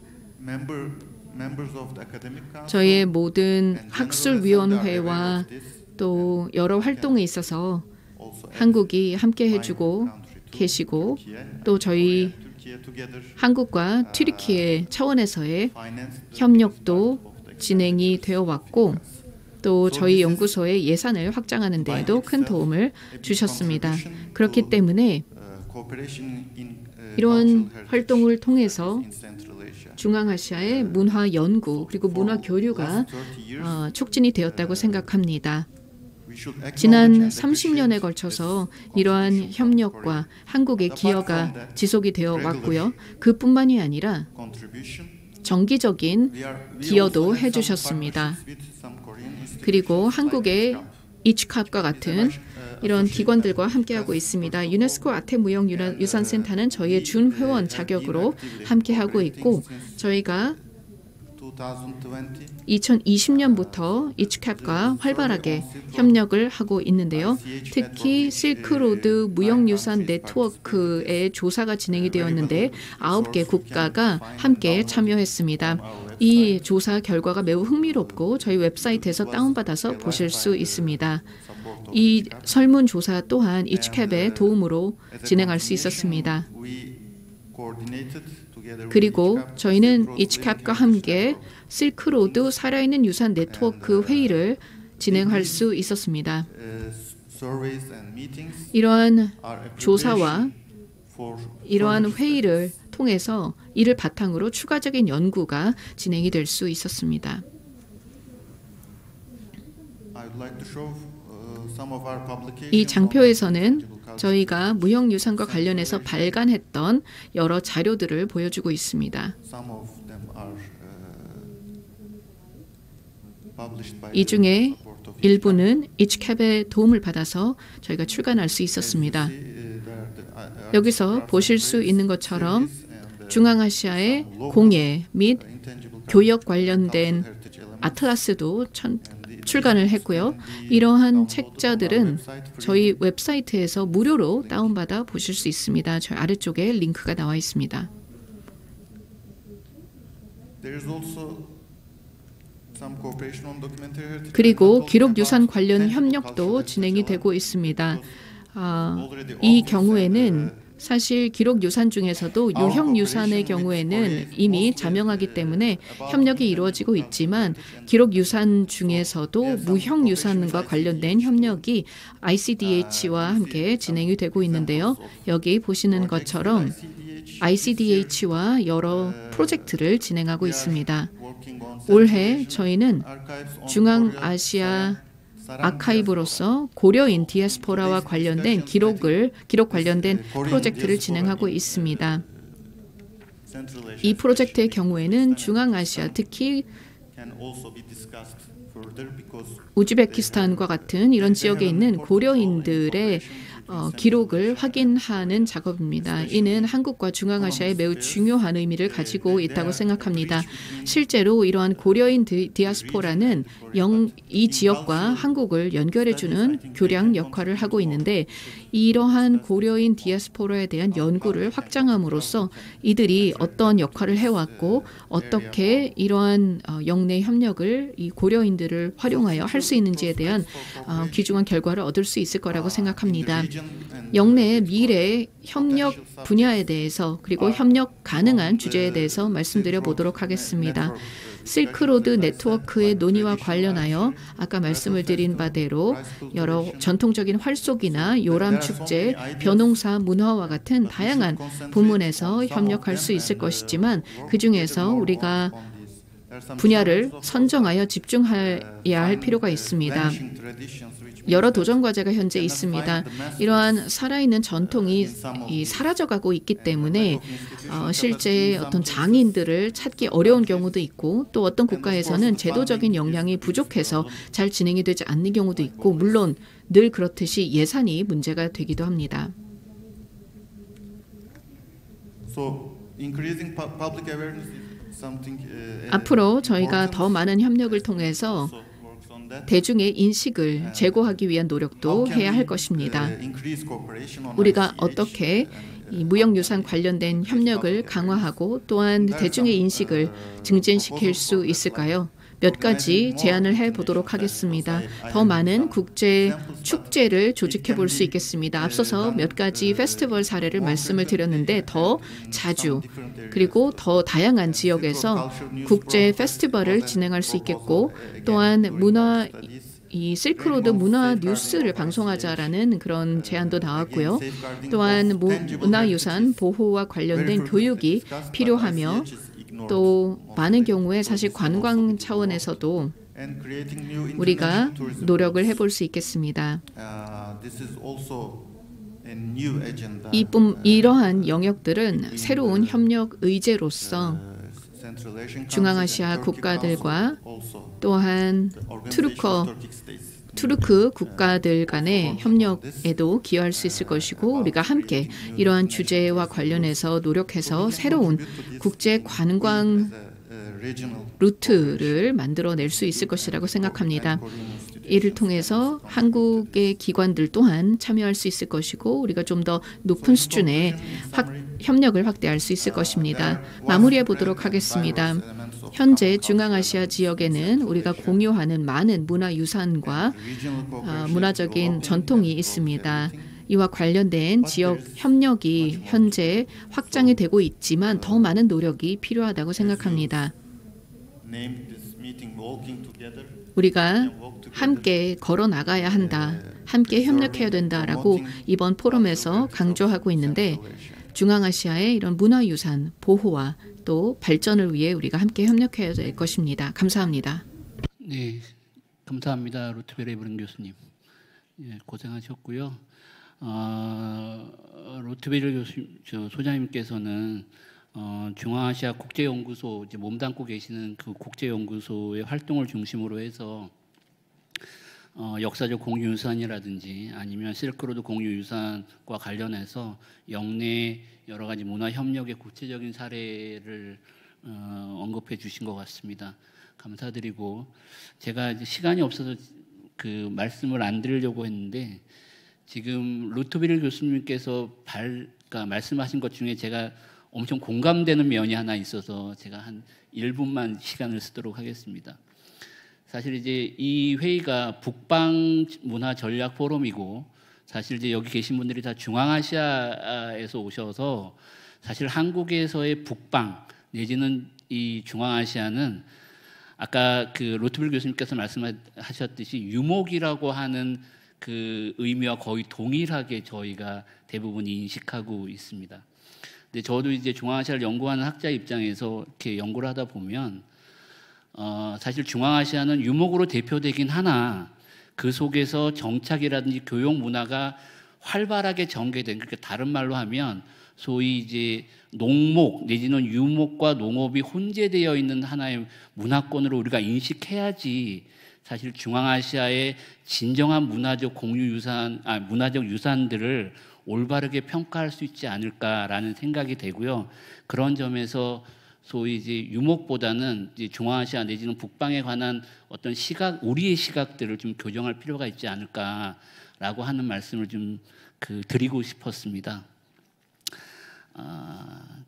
저희의 모든 학술위원회와 또 여러 활동에 있어서 한국이 함께 해주고 계시고 또 저희 한국과 튀르키예 차원에서의 협력도 진행이 되어 왔고 또 저희 연구소의 예산을 확장하는 데에도 큰 도움을 주셨습니다. 그렇기 때문에 이런 활동을 통해서 중앙아시아의 문화 연구 그리고 문화 교류가 촉진이 되었다고 생각합니다. 지난 30년에 걸쳐서 이러한 협력과 한국의 기여가 지속이 되어 왔고요. 그뿐만이 아니라 정기적인 기여도 해주셨습니다. 그리고 한국의 이츠캅과 같은 이런 기관들과 함께하고 있습니다. 유네스코 아태무형유산센터는 저희의 준회원 자격으로 함께하고 있고 저희가 2020년부터 이츠캅과 활발하게 협력을 하고 있는데요. 특히 실크로드 무형유산 네트워크의 조사가 진행이 되었는데 9개 국가가 함께 참여했습니다. 이 조사 결과가 매우 흥미롭고 저희 웹사이트에서 다운받아서 보실 수 있습니다. 이 설문조사 또한 이츠캅의 도움으로 진행할 수 있었습니다. 그리고 저희는 이치캡과 함께 실크로드 살아있는 유산 네트워크 회의를 진행할 수 있었습니다. 이러한 조사와 이러한 회의를 통해서 이를 바탕으로 추가적인 연구가 진행이 될 수 있었습니다. 이 장표에서는 저희가 무형유산과 관련해서 발간했던 여러 자료들을 보여주고 있습니다. 이 중에 일부는 이치캡의 도움을 받아서 저희가 출간할 수 있었습니다. 여기서 보실 수 있는 것처럼 중앙아시아의 공예 및 교역 관련된 아틀라스도 출간을 했고요. 이러한 책자들은 저희 웹사이트에서 무료로 다운받아 보실 수 있습니다. 저 아래쪽에 링크가 나와 있습니다. 그리고 기록유산 관련 협력도 진행이 되고 있습니다. 이 경우에는 사실 기록유산 중에서도 유형유산의 경우에는 이미 자명하기 때문에 협력이 이루어지고 있지만 기록유산 중에서도 무형유산과 관련된 협력이 ICDH와 함께 진행이 되고 있는데요. 여기 보시는 것처럼 ICDH와 여러 프로젝트를 진행하고 있습니다. 올해 저희는 중앙아시아 아카이브로서 고려인 디아스포라와 관련된 기록 관련된 프로젝트를 진행하고 있습니다. 이 프로젝트의 경우에는 중앙아시아, 특히 우즈베키스탄과 같은 이런 지역에 있는 고려인들의 기록을 확인하는 작업입니다. 이는 한국과 중앙아시아에 매우 중요한 의미를 가지고 있다고 생각합니다. 실제로 이러한 고려인 디아스포라는 이 지역과 한국을 연결해주는 교량 역할을 하고 있는데 이러한 고려인 디아스포라에 대한 연구를 확장함으로써 이들이 어떤 역할을 해왔고 어떻게 이러한 영내 협력을 이 고려인들을 활용하여 할 수 있는지에 대한 귀중한 결과를 얻을 수 있을 거라고 생각합니다. 영내의 미래 협력 분야에 대해서 그리고 협력 가능한 주제에 대해서 말씀드려 보도록 하겠습니다. 실크로드 네트워크의 논의와 관련하여 아까 말씀을 드린 바대로 여러 전통적인 활쏘기나 요람축제, 벼농사 문화와 같은 다양한 부문에서 협력할 수 있을 것이지만 그중에서 우리가 분야를 선정하여 집중해야 할 필요가 있습니다. 여러 도전 과제가 현재 있습니다. 이러한 살아있는 전통이 사라져가고 있기 때문에 실제 어떤 장인들을 찾기 어려운 경우도 있고 또 어떤 국가에서는 제도적인 역량이 부족해서 잘 진행이 되지 않는 경우도 있고 물론 늘 그렇듯이 예산이 문제가 되기도 합니다. 앞으로 저희가 더 많은 협력을 통해서 대중의 인식을 제고하기 위한 노력도 해야 할 것입니다. 우리가 어떻게 이 무형유산 관련된 협력을 강화하고 또한 대중의 인식을 증진시킬 수 있을까요? 몇 가지 제안을 해보도록 하겠습니다. 더 많은 국제 축제를 조직해 볼 수 있겠습니다. 앞서서 몇 가지 페스티벌 사례를 말씀을 드렸는데 더 자주 그리고 더 다양한 지역에서 국제 페스티벌을 진행할 수 있겠고 또한 이 실크로드 문화 뉴스를 방송하자라는 그런 제안도 나왔고요. 또한 문화유산 보호와 관련된 교육이 필요하며 또 많은 경우에 사실 관광 차원에서도 우리가 노력을 해볼 수 있겠습니다. 이러한 영역들은 새로운 협력 의제로서 중앙아시아 국가들과 또한 투르크 국가들 간의 협력에도 기여할 수 있을 것이고 우리가 함께 이러한 주제와 관련해서 노력해서 새로운 국제 관광 루트를 만들어낼 수 있을 것이라고 생각합니다. 이를 통해서 한국의 기관들 또한 참여할 수 있을 것이고 우리가 좀 더 높은 수준의 협력을 확대할 수 있을 것입니다. 마무리해 보도록 하겠습니다. 현재 중앙아시아 지역에는 우리가 공유하는 많은 문화유산과 문화적인 전통이 있습니다. 이와 관련된 지역 협력이 현재 확장이 되고 있지만 더 많은 노력이 필요하다고 생각합니다. 우리가 함께 걸어 나가야 한다, 함께 협력해야 된다라고 이번 포럼에서 강조하고 있는데 중앙아시아의 이런 문화유산 보호와 또 발전을 위해 우리가 함께 협력해야 될 것입니다. 감사합니다. 네, 감사합니다. 루트베르 에브링 교수님. 예, 고생하셨고요. 루트베르 소장님께서는 중앙아시아 국제연구소 이제 몸담고 계시는 그 국제연구소의 활동을 중심으로 해서 역사적 공유유산이라든지 아니면 실크로드 공유유산과 관련해서 영내 여러 가지 문화 협력의 구체적인 사례를 언급해 주신 것 같습니다. 감사드리고 제가 이제 시간이 없어서 그 말씀을 안 드리려고 했는데 지금 루트베르 교수님께서 그러니까 말씀하신 것 중에 제가 엄청 공감되는 면이 하나 있어서 제가 한 1분만 시간을 쓰도록 하겠습니다. 사실 이제 이 회의가 북방 문화 전략 포럼이고 사실 이제 여기 계신 분들이 다 중앙아시아에서 오셔서 사실 한국에서의 북방 내지는 이 중앙아시아는 아까 그 루트베르 교수님께서 말씀하셨듯이 유목이라고 하는 그 의미와 거의 동일하게 저희가 대부분 인식하고 있습니다. 근데 저도 이제 중앙아시아를 연구하는 학자 입장에서 이렇게 연구를 하다 보면 사실 중앙아시아는 유목으로 대표되긴 하나 그 속에서 정착이라든지 교육 문화가 활발하게 전개된, 그러니까 다른 말로 하면 소위 이제 농목 내지는 유목과 농업이 혼재되어 있는 하나의 문화권으로 우리가 인식해야지 사실 중앙아시아의 진정한 문화적 문화적 유산들을 올바르게 평가할 수 있지 않을까라는 생각이 되고요. 그런 점에서 소위 이제 유목보다는 이제 중앙아시아 내지는 북방에 관한 어떤 시각, 우리의 시각들을 좀 교정할 필요가 있지 않을까라고 하는 말씀을 좀 드리고 싶었습니다.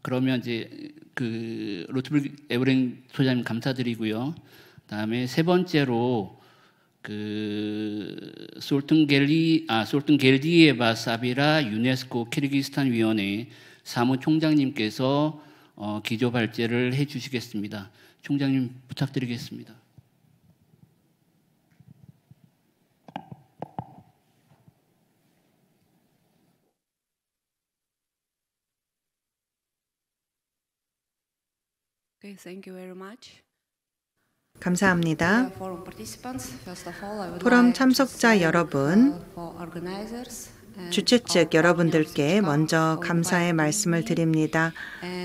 그러면 이제 그 루트베르 에브링 소장님 감사드리고요. 다음에 세 번째로 그 솔튼겔디에바 사비라 유네스코 키르기스탄 위원회 사무총장님께서 기조 발제를 해주시겠습니다. 총장님 부탁드리겠습니다. Okay, thank you very much. 감사합니다. Forum participants, first of all, I would 포럼 like to 참석자 say, 여러분, for organizers and 주최 측 여러분들께 먼저 감사의 말씀을 드립니다.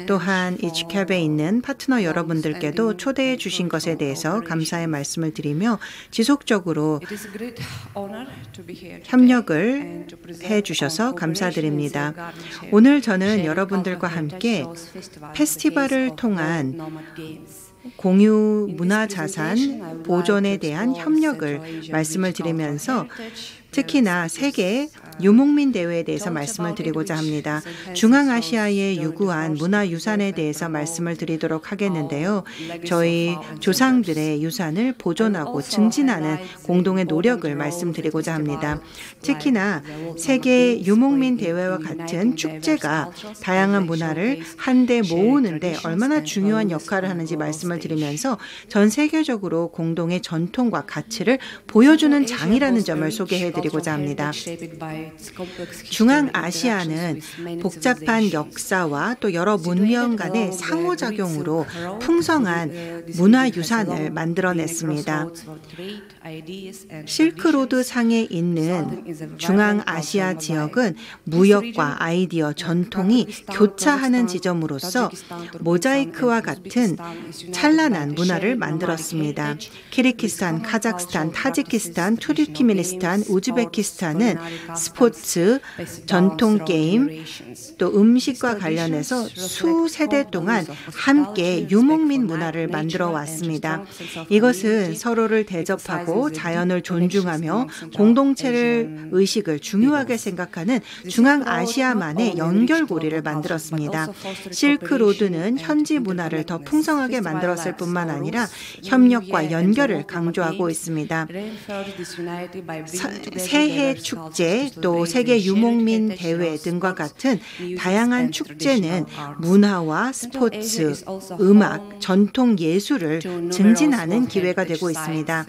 또한 이치캡에 있는 파트너 여러분들께도 초대해 주신 것에 대해서 감사의 말씀을 드리며 지속적으로 it is a great honor to be here today 협력을 and to present 해 주셔서 on cooperation with 감사드립니다. Garden Share, 오늘 저는 Sharing 여러분들과 Cultural 함께 Heritage Shows Festival, 페스티벌을 the case of 통한 World Nomad Games. 공유 문화자산 보존에 대한 협력을 말씀을 드리면서 특히나 세계 유목민 대회에 대해서 말씀을 드리고자 합니다. 중앙아시아의 유구한 문화유산에 대해서 말씀을 드리도록 하겠는데요. 저희 조상들의 유산을 보존하고 증진하는 공동의 노력을 말씀드리고자 합니다. 특히나 세계 유목민 대회와 같은 축제가 다양한 문화를 한데 모으는데 얼마나 중요한 역할을 하는지 말씀을 드리면서 전 세계적으로 공동의 전통과 가치를 보여주는 장이라는 점을 소개해드리고자 합니다. 중앙아시아는 복잡한 역사와 또 여러 문명 간의 상호작용으로 풍성한 문화유산을 만들어냈습니다. 실크로드 상에 있는 중앙아시아 지역은 무역과 아이디어, 전통이 교차하는 지점으로서 모자이크와 같은 찬란한 문화를 만들었습니다. 키르기스탄, 카자흐스탄, 타지키스탄, 투르키메니스탄, 우즈베키스탄은 스포츠, 전통 게임, 또 음식과 관련해서 수세대 동안 함께 유목민 문화를 만들어 왔습니다. 이것은 서로를 대접하고 자연을 존중하며 공동체를 의식을 중요하게 생각하는 중앙아시아만의 연결고리를 만들었습니다. 실크로드는 현지 문화를 더 풍성하게 만들었을 뿐만 아니라 협력과 연결을 강조하고 있습니다. 새해 축제, 또 세계 유목민 대회 등과 같은 다양한 축제는 문화와 스포츠, 음악, 전통 예술을 증진하는 기회가 되고 있습니다.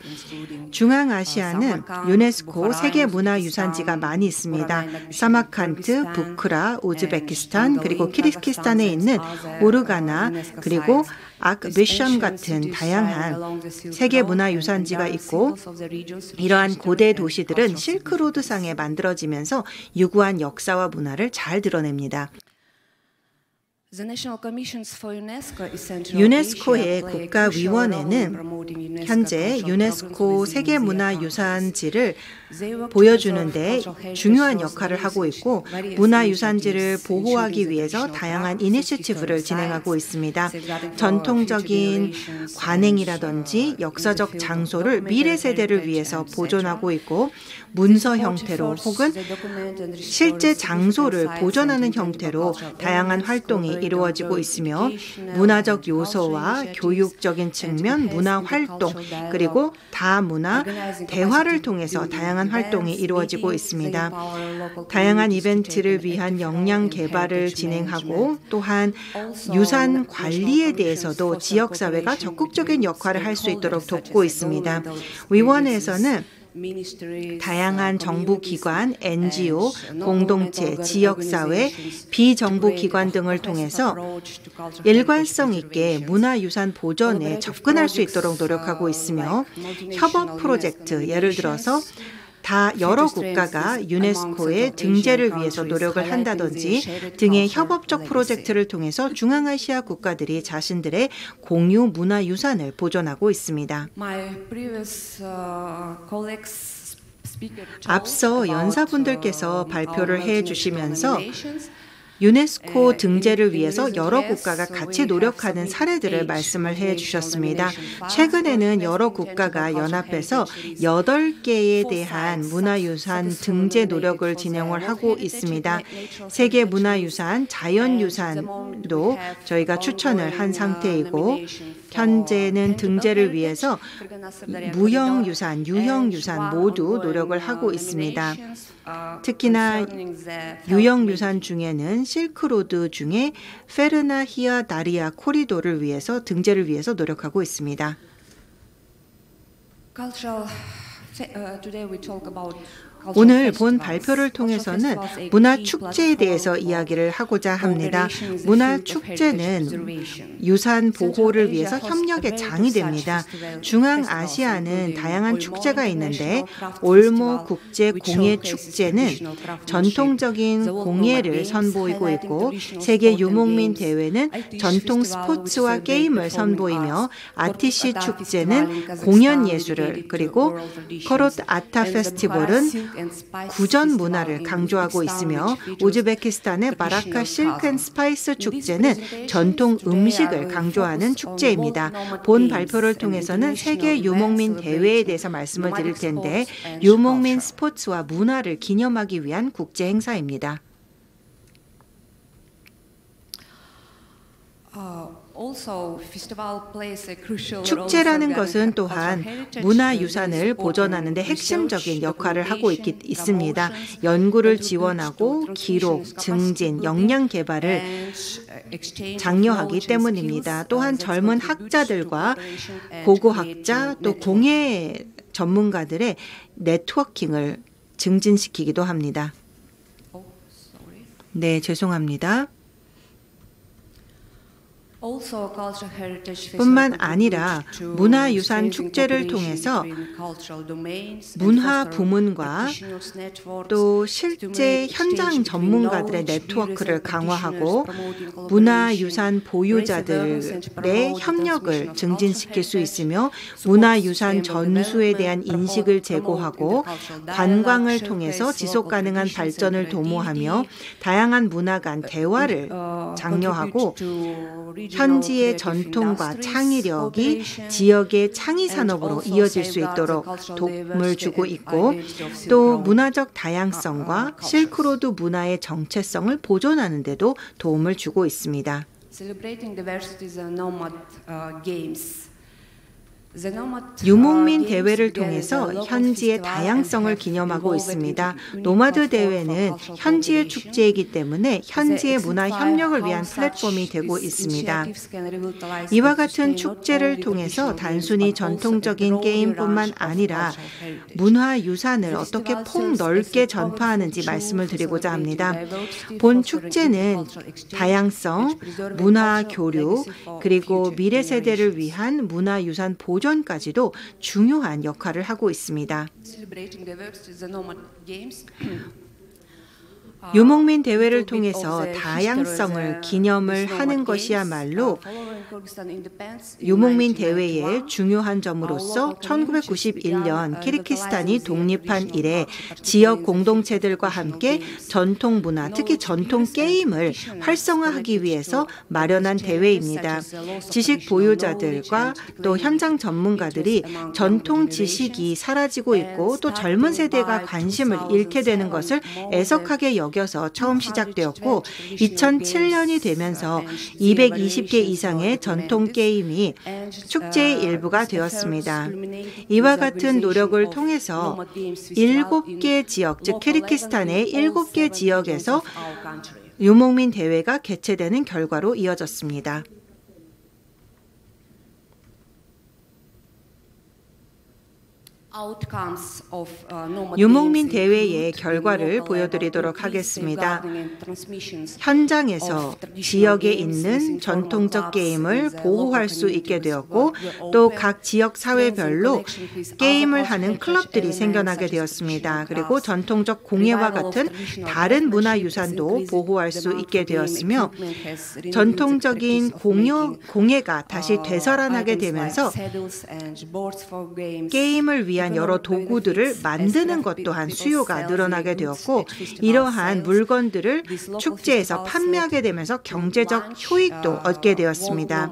중앙아시아는 유네스코 세계문화유산지가 많이 있습니다. 사마칸트, 부크라, 우즈베키스탄, 그리고 키르기스탄에 있는 오르가나, 그리고 아크비션 같은 다양한 세계문화유산지가 있고, 이러한 고대 도시들은 실크로드상에 만들어지면서 유구한 역사와 문화를 잘 드러냅니다. 유네스코의 국가위원회는 현재 유네스코 세계문화유산지를 보여주는데 중요한 역할을 하고 있고, 문화유산지를 보호하기 위해서 다양한 이니셔티브를 진행하고 있습니다. 전통적인 관행이라든지 역사적 장소를 미래 세대를 위해서 보존하고 있고, 문서 형태로 혹은 실제 장소를 보존하는 형태로 다양한 활동이 이루어지고 있으며, 문화적 요소와 교육적인 측면, 문화활동, 그리고 다문화 대화를 통해서 다양한 활동이 이루어지고 있습니다. 다양한 이벤트를 위한 역량 개발을 진행하고, 또한 유산 관리에 대해서도 지역사회가 적극적인 역할을 할 수 있도록 돕고 있습니다. 위원회에서는 다양한 정부기관, NGO, 공동체, 지역사회, 비정부기관 등을 통해서 일관성 있게 문화유산 보존에 접근할 수 있도록 노력하고 있으며, 협업 프로젝트, 예를 들어서 여러 국가가 유네스코의 등재를 위해서 노력을 한다든지 등의 협업적 프로젝트를 통해서 중앙아시아 국가들이 자신들의 공유 문화유산을 보존하고 있습니다. 앞서 연사분들께서 발표를 해주시면서 유네스코 등재를 위해서 여러 국가가 같이 노력하는 사례들을 말씀을 해주셨습니다. 최근에는 여러 국가가 연합해서 8개에 대한 문화유산 등재 노력을 진행을 하고 있습니다. 세계문화유산, 자연유산도 저희가 추천을 한 상태이고, 현재는 등재를 위해서 무형유산, 유형유산 모두 노력을 하고 있습니다. 특히나 유형유산 중에는 실크로드 중에 페르나히아 다리아 코리도를 위해서 등재를 위해서 노력하고 있습니다. 오늘 본 발표를 통해서는 문화축제에 대해서 이야기를 하고자 합니다. 문화축제는 유산 보호를 위해서 협력의 장이 됩니다. 중앙아시아는 다양한 축제가 있는데, 올모 국제 공예 축제는 전통적인 공예를 선보이고 있고, 세계 유목민 대회는 전통 스포츠와 게임을 선보이며, 아티시 축제는 공연 예술을, 그리고 커롯 아타 페스티벌은 구전 문화를 강조하고 있으며, 우즈베키스탄의 바라카 실크 앤 스파이스 축제는 전통 음식을 강조하는 축제입니다. 본 발표를 통해서는 세계 유목민 대회에 대해서 말씀을 드릴 텐데, 유목민 스포츠와 문화를 기념하기 위한 국제 행사입니다. 축제라는 것은 또한 문화유산을 보존하는 데 핵심적인 역할을 하고 있습니다. 연구를 지원하고 기록, 증진, 역량 개발을 장려하기 때문입니다. 또한 젊은 학자들과 고고학자, 또 공예 전문가들의 네트워킹을 증진시키기도 합니다. 네, 죄송합니다. 뿐만 아니라 문화유산 축제를 통해서 문화 부문과 또 실제 현장 전문가들의 네트워크를 강화하고 문화유산 보유자들의 협력을 증진시킬 수 있으며, 문화유산 전수에 대한 인식을 제고하고 관광을 통해서 지속가능한 발전을 도모하며 다양한 문화 간 대화를 장려하고, 현지의 전통과 창의력이 지역의 창의 산업으로 이어질 수 있도록 도움을 주고 있고, 또 문화적 다양성과 실크로드 문화의 정체성을 보존하는 데도 도움을 주고 있습니다. 유목민 대회를 통해서 현지의 다양성을 기념하고 있습니다. 노마드 대회는 현지의 축제이기 때문에 현지의 문화 협력을 위한 플랫폼이 되고 있습니다. 이와 같은 축제를 통해서 단순히 전통적인 게임뿐만 아니라 문화 유산을 어떻게 폭넓게 전파하는지 말씀을 드리고자 합니다. 본 축제는 다양성, 문화 교류, 그리고 미래 세대를 위한 문화 유산 보존까지도 중요한 역할을 하고 있습니다. 유목민 대회를 통해서 다양성을 기념을 하는 것이야말로 유목민 대회의 중요한 점으로서 1991년 키르기스탄이 독립한 이래 지역 공동체들과 함께 전통 문화, 특히 전통 게임을 활성화하기 위해서 마련한 대회입니다. 지식 보유자들과 또 현장 전문가들이 전통 지식이 사라지고 있고 또 젊은 세대가 관심을 잃게 되는 것을 애석하게 여겨서 처음 시작되었고 2007년이 되면서 220개 이상의 전통 게임이 축제의 일부가 되었습니다. 이와 같은 노력을 통해서 7개 지역, 즉 키르기스탄의 7개 지역에서 유목민 대회가 개최되는 결과로 이어졌습니다. 유목민 대회의 결과를 보여드리도록 하겠습니다. 현장에서 지역에 있는 전통적 게임을 보호할 수 있게 되었고 또 각 지역 사회별로 게임을 하는 클럽들이 생겨나게 되었습니다. 그리고 전통적 공예와 같은 다른 문화유산도 보호할 수 있게 되었으며 전통적인 공예가 다시 되살아나게 되면서 게임을 위한 여러 도구들을 만드는 것 또한 수요가 늘어나게 되었고 이러한 물건들을 축제에서 판매하게 되면서 경제적 효익도 얻게 되었습니다.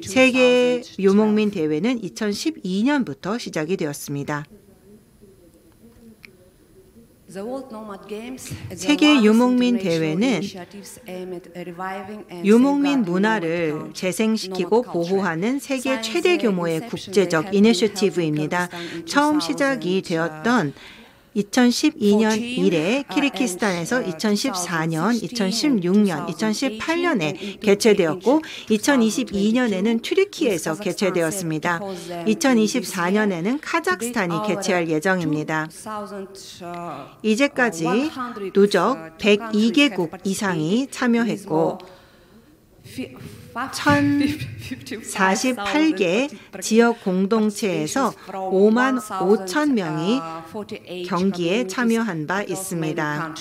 세계 유목민 대회는 2012년부터 시작이 되었습니다. 세계 유목민 대회는 유목민 문화를 재생시키고 보호하는 세계 최대 규모의 국제적 이니셔티브입니다. 처음 시작이 되었던 2012년 이래 키르기스탄에서 2014년, 2016년, 2018년에 개최되었고 2022년에는 튀르키에서 개최되었습니다. 2024년에는 카자흐스탄이 개최할 예정입니다. 이제까지 누적 102개국 이상이 참여했고 1048개 지역 공동체에서 5만 5천 명이 경기에 참여한 바 있습니다.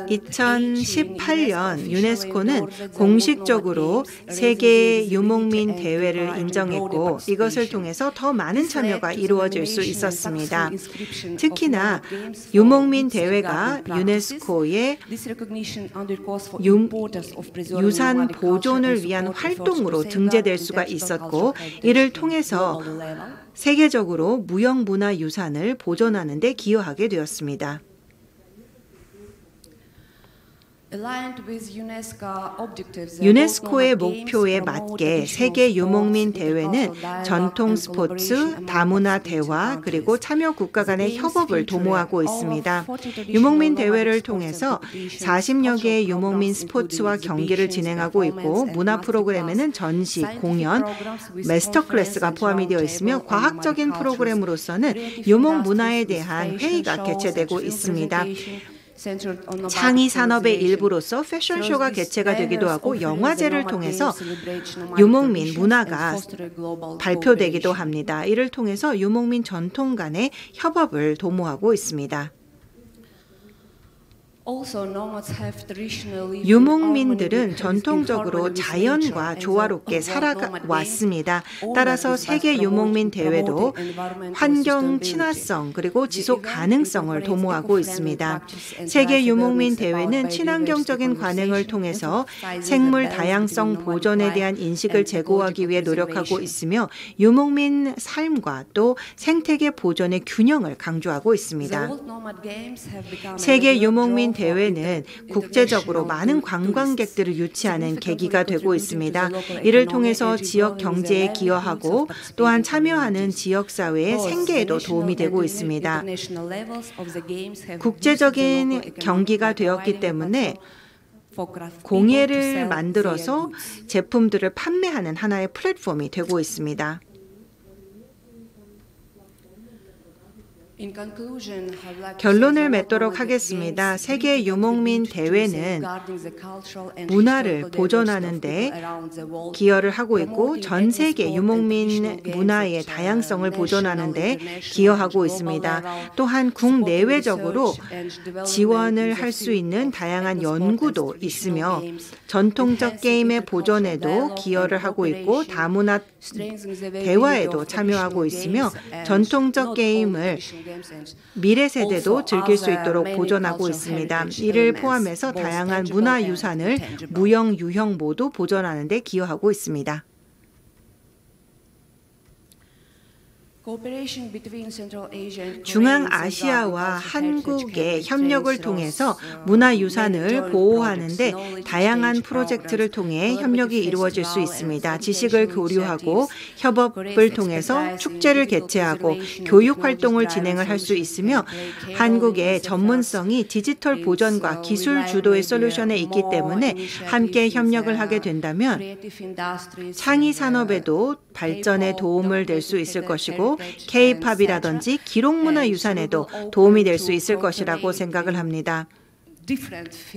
2018년 유네스코는 공식적으로 세계 유목민 대회를 인정했고 이것을 통해서 더 많은 참여가 이루어질 수 있었습니다. 특히나 유목민 대회가 유네스코의 유산 보존을 위한 활동으로 등재될 수가 있었고 이를 통해서 세계적으로 무형문화유산을 보존하는 데 기여하게 되었습니다. 유네스코의 목표에 맞게 세계 유목민 대회는 전통 스포츠, 다문화 대화, 그리고 참여 국가 간의 협업을 도모하고 있습니다. 유목민 대회를 통해서 40여 개의 유목민 스포츠와 경기를 진행하고 있고 문화 프로그램에는 전시, 공연, 마스터 클래스가 포함이 되어 있으며 과학적인 프로그램으로서는 유목 문화에 대한 회의가 개최되고 있습니다. 창의 산업의 일부로서 패션쇼가 개최가 되기도 하고 영화제를 통해서 유목민 문화가 발표되기도 합니다. 이를 통해서 유목민 전통 간의 협업을 도모하고 있습니다. 유목민들은 전통적으로 자연과 조화롭게 살아왔습니다. 따라서 세계 유목민 대회도 환경 친화성 그리고 지속 가능성을 도모하고 있습니다. 세계 유목민 대회는 친환경적인 관행을 통해서 생물 다양성 보존에 대한 인식을 제고하기 위해 노력하고 있으며 유목민 삶과 또 생태계 보존의 균형을 강조하고 있습니다. 세계 유목민 대회는 국제적으로 많은 관광객들을 유치하는 계기가 되고 있습니다. 이를 통해서 지역 경제에 기여하고 또한 참여하는 지역 사회의 생계에도 도움이 되고 있습니다. 국제적인 경기가 되었기 때문에 공예를 만들어서 제품들을 판매하는 하나의 플랫폼이 되고 있습니다. 결론을 맺도록 하겠습니다. 세계 유목민 대회는 문화를 보존하는 데 기여를 하고 있고 전 세계 유목민 문화의 다양성을 보존하는 데 기여하고 있습니다. 또한 국내외적으로 지원을 할 수 있는 다양한 연구도 있으며 전통적 게임의 보존에도 기여를 하고 있고 다문화 대화에도 참여하고 있으며 전통적 게임을 미래 세대도 즐길 수 있도록 보존하고 있습니다. 이를 포함해서 다양한 문화유산을 무형, 유형 모두 보존하는 데 기여하고 있습니다. 중앙아시아와 한국의 협력을 통해서 문화유산을 보호하는 데 다양한 프로젝트를 통해 협력이 이루어질 수 있습니다. 지식을 교류하고 협업을 통해서 축제를 개최하고 교육 활동을 진행을 할 수 있으며 한국의 전문성이 디지털 보존과 기술 주도의 솔루션에 있기 때문에 함께 협력을 하게 된다면 창의 산업에도 발전에 도움을 될 수 있을 것이고 K-팝이라든지 기록문화유산에도 도움이 될 수 있을 것이라고 생각을 합니다.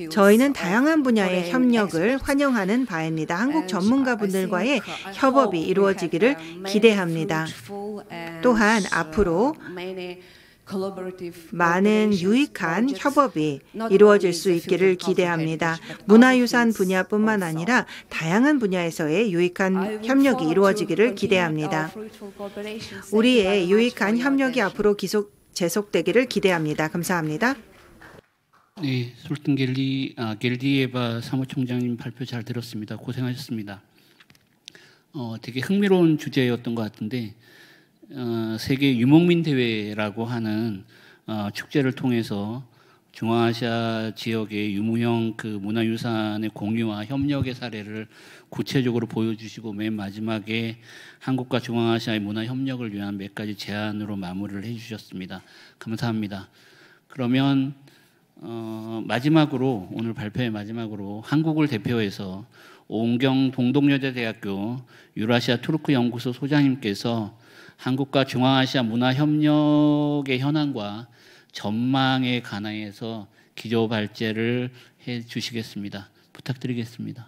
저희는 다양한 분야의 협력을 환영하는 바입니다. 한국 전문가분들과의 협업이 이루어지기를 기대합니다. 또한 앞으로 많은 유익한 협업이 이루어질 수 있기를 기대합니다. 문화유산 분야뿐만 아니라 다양한 분야에서의 유익한 협력이 이루어지기를 기대합니다. 우리의 유익한 협력이 앞으로 지속되기를 기대합니다. 감사합니다. 네, 솔튼 겔디에바 사무총장님 발표 잘 들었습니다. 고생하셨습니다. 되게 흥미로운 주제였던 것 같은데 세계 유목민 대회라고 하는 축제를 통해서 중앙아시아 지역의 유무형 그 문화유산의 공유와 협력의 사례를 구체적으로 보여주시고 맨 마지막에 한국과 중앙아시아의 문화 협력을 위한 몇 가지 제안으로 마무리를 해주셨습니다. 감사합니다. 그러면 마지막으로 오늘 발표의 마지막으로 한국을 대표해서 오은경 동독여자대학교 유라시아 투르크 연구소 소장님께서 한국과 중앙아시아 문화협력의 현황과 전망에 관해서 기조 발제를 해 주시겠습니다. 부탁드리겠습니다.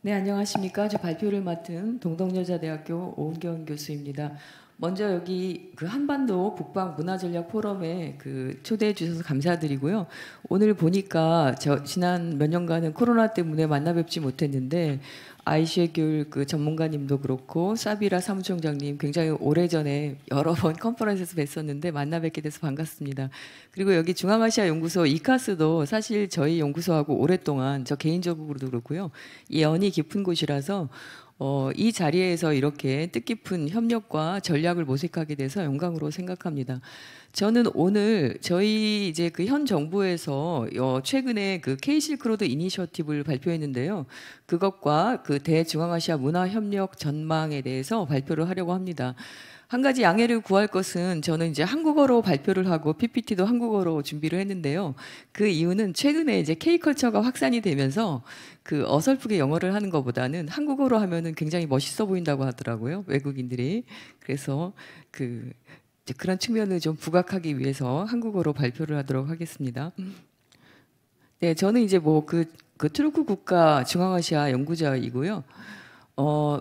네, 안녕하십니까. 저 발표를 맡은 동독여자대학교 오은경 교수입니다. 먼저 여기 그 한반도 북방 문화전략 포럼에 그 초대해 주셔서 감사드리고요. 오늘 보니까 저 지난 몇 년간은 코로나 때문에 만나 뵙지 못했는데 아이셰귤 그 전문가님도 그렇고 사비라 사무총장님 굉장히 오래전에 여러 번 컨퍼런스에서 뵀었는데 만나 뵙게 돼서 반갑습니다. 그리고 여기 중앙아시아 연구소 이카스도 사실 저희 연구소하고 오랫동안 저 개인적으로도 그렇고요. 이 연이 깊은 곳이라서 이 자리에서 이렇게 뜻깊은 협력과 전략을 모색하게 돼서 영광으로 생각합니다. 저는 오늘 저희 이제 그 현 정부에서 최근에 그 K-실크로드 이니셔티브를 발표했는데요. 그것과 그 대중앙아시아 문화협력 전망에 대해서 발표를 하려고 합니다. 한 가지 양해를 구할 것은 저는 이제 한국어로 발표를 하고 PPT도 한국어로 준비를 했는데요. 그 이유는 최근에 이제 K컬처가 확산이 되면서 그 어설프게 영어를 하는 것보다는 한국어로 하면은 굉장히 멋있어 보인다고 하더라고요. 외국인들이. 그래서 그런 측면을 좀 부각하기 위해서 한국어로 발표를 하도록 하겠습니다. 네, 저는 이제 뭐 그 투르크 국가 중앙아시아 연구자이고요.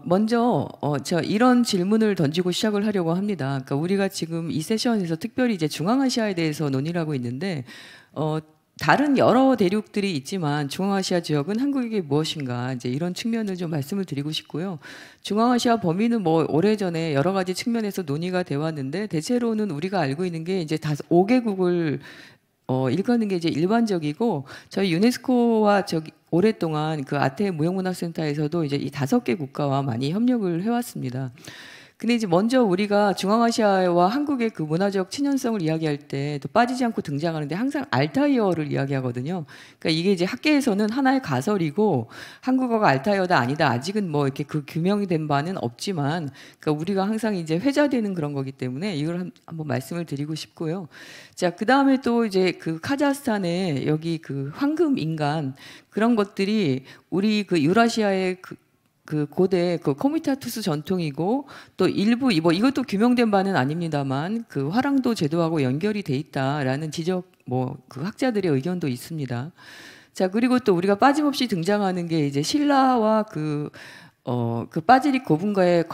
먼저 저 이런 질문을 던지고 시작을 하려고 합니다. 그러니까 우리가 지금 이 세션에서 특별히 이제 중앙아시아에 대해서 논의를 하고 있는데 다른 여러 대륙들이 있지만 중앙아시아 지역은 한국에게 무엇인가 이제 이런 측면을 좀 말씀을 드리고 싶고요. 중앙아시아 범위는 뭐 오래전에 여러 가지 측면에서 논의가 되어 왔는데 대체로는 우리가 알고 있는 게 이제 5개국을 일컫는 게 이제 일반적이고 저희 유네스코와 오랫동안 그 아테 무형문화센터에서도 이제 이 5개 국가와 많이 협력을 해왔습니다. 근데 이제 먼저 우리가 중앙아시아와 한국의 그 문화적 친연성을 이야기할 때 또 빠지지 않고 등장하는데 항상 알타이어를 이야기하거든요. 그러니까 이게 이제 학계에서는 하나의 가설이고 한국어가 알타이어다 아니다 아직은 뭐 이렇게 그 규명이 된 바는 없지만, 그러니까 우리가 항상 이제 회자되는 그런 거기 때문에 이걸 한번 말씀을 드리고 싶고요. 자, 그 다음에 또 이제 그 카자흐스탄에 여기 그 황금 인간 그런 것들이 우리 그 유라시아의 그 고대 그 코미타투스 전통이고 또 일부 뭐 이것도 규명된 바는 아닙니다만 그 화랑도 제도하고 연결이 돼 있다라는 지적 뭐 그 학자들의 의견도 있습니다. 자, 그리고 또 우리가 빠짐없이 등장하는 게 이제 신라와 그 빠지릭 고분과의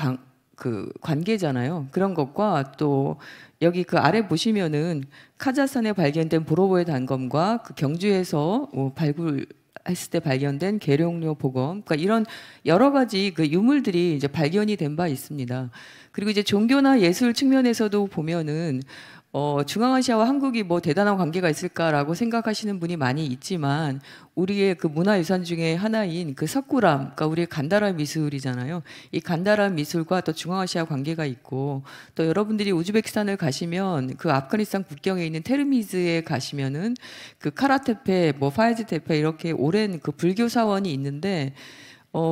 그 관계잖아요. 그런 것과 또 여기 그 아래 보시면은 카자흐스탄에 발견된 보로보의 단검과 그 경주에서 발굴했을 때 발견된 계룡료 보검, 그러니까 이런 여러 가지 그 유물들이 이제 발견이 된 바 있습니다. 그리고 이제 종교나 예술 측면에서도 보면은 중앙아시아와 한국이 뭐 대단한 관계가 있을까라고 생각하시는 분이 많이 있지만 우리의 그 문화유산 중에 하나인 그 석굴암, 그러니까 우리의 간다라 미술이잖아요. 이 간다라 미술과 또 중앙아시아 관계가 있고, 또 여러분들이 우즈베키스탄을 가시면 그 아프가니스탄 국경에 있는 테르미즈에 가시면은 그 카라테페, 뭐 파이즈테페 이렇게 오랜 그 불교 사원이 있는데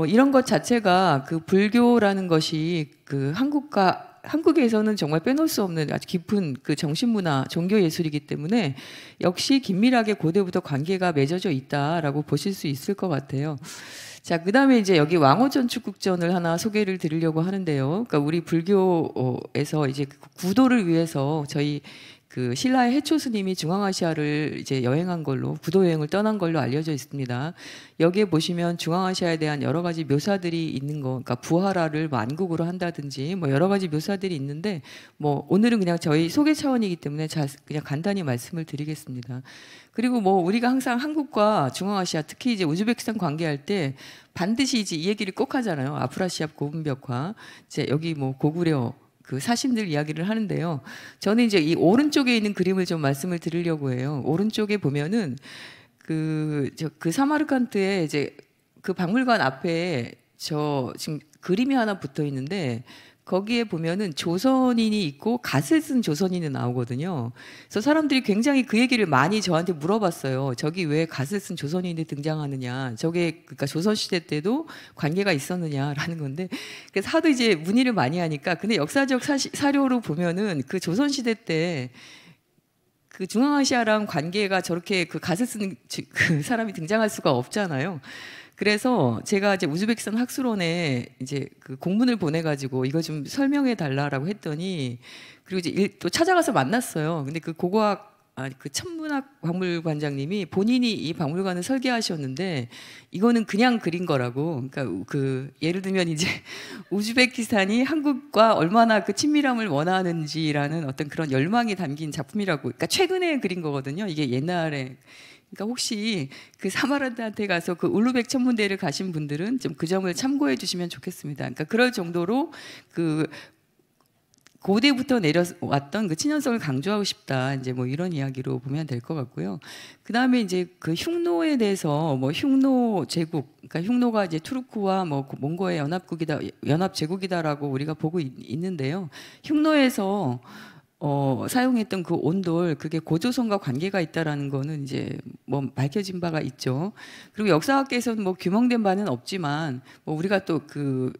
이런 것 자체가 그 불교라는 것이 그 한국에서는 정말 빼놓을 수 없는 아주 깊은 그 정신문화, 종교예술이기 때문에 역시 긴밀하게 고대부터 관계가 맺어져 있다라고 보실 수 있을 것 같아요. 자, 그 다음에 이제 여기 왕호전축국전을 하나 소개를 드리려고 하는데요. 그러니까 우리 불교에서 이제 구도를 위해서 저희 그 신라의 해초 스님이 중앙아시아를 이제 여행한 걸로, 구도 여행을 떠난 걸로 알려져 있습니다. 여기에 보시면 중앙아시아에 대한 여러 가지 묘사들이 있는 거, 그러니까 부하라를 만국으로 한다든지 뭐 여러 가지 묘사들이 있는데 뭐 오늘은 그냥 저희 소개 차원이기 때문에 그냥 간단히 말씀을 드리겠습니다. 그리고 뭐 우리가 항상 한국과 중앙아시아, 특히 이제 우즈베키스탄 관계할 때 반드시 이제 이 얘기를 꼭 하잖아요. 아프라시압 고분벽화, 이제 여기 뭐 고구려 그 사신들 이야기를 하는데요. 저는 이제 이 오른쪽에 있는 그림을 좀 말씀을 드리려고 해요. 오른쪽에 보면은 그 사마르칸트에 이제 그 박물관 앞에 지금 그림이 하나 붙어 있는데 거기에 보면은 조선인이 있고 갓을 쓴 조선인이 나오거든요. 그래서 사람들이 굉장히 그 얘기를 많이 저한테 물어봤어요. 저기 왜 갓을 쓴 조선인이 등장하느냐. 저게 그러니까 조선시대 때도 관계가 있었느냐라는 건데, 그래서 하도 이제 문의를 많이 하니까, 근데 역사적 사료로 보면은 그 조선시대 때 그 중앙아시아랑 관계가 저렇게 그 갓을 쓴 그 사람이 등장할 수가 없잖아요. 그래서 제가 이제 우즈베키스탄 학술원에 이제 그 공문을 보내가지고 이거 좀 설명해 달라라고 했더니, 그리고 이제 또 찾아가서 만났어요. 근데 그 그 천문학 박물관장님이 본인이 이 박물관을 설계하셨는데 이거는 그냥 그린 거라고. 그러니까 그 예를 들면 이제 우즈베키스탄이 한국과 얼마나 그 친밀함을 원하는지라는 어떤 그런 열망이 담긴 작품이라고. 그러니까 최근에 그린 거거든요. 이게 옛날에. 그러니까 혹시 그 사마르칸트에 가서 그 울루벡 천문대를 가신 분들은 좀 그 점을 참고해 주시면 좋겠습니다. 그러니까 그럴 정도로 그 고대부터 내려왔던 그 친연성을 강조하고 싶다. 이제 뭐 이런 이야기로 보면 될 것 같고요. 그 다음에 이제 그 흉노에 대해서 뭐 흉노 제국, 그러니까 흉노가 이제 투르크와 뭐 몽고의 연합 제국이다라고 우리가 보고 있는데요. 흉노에서 사용했던 그 온돌, 그게 고조선과 관계가 있다라는 거는 이제 뭐 밝혀진 바가 있죠. 그리고 역사학계에서는 뭐 규명된 바는 없지만 뭐 우리가 또 그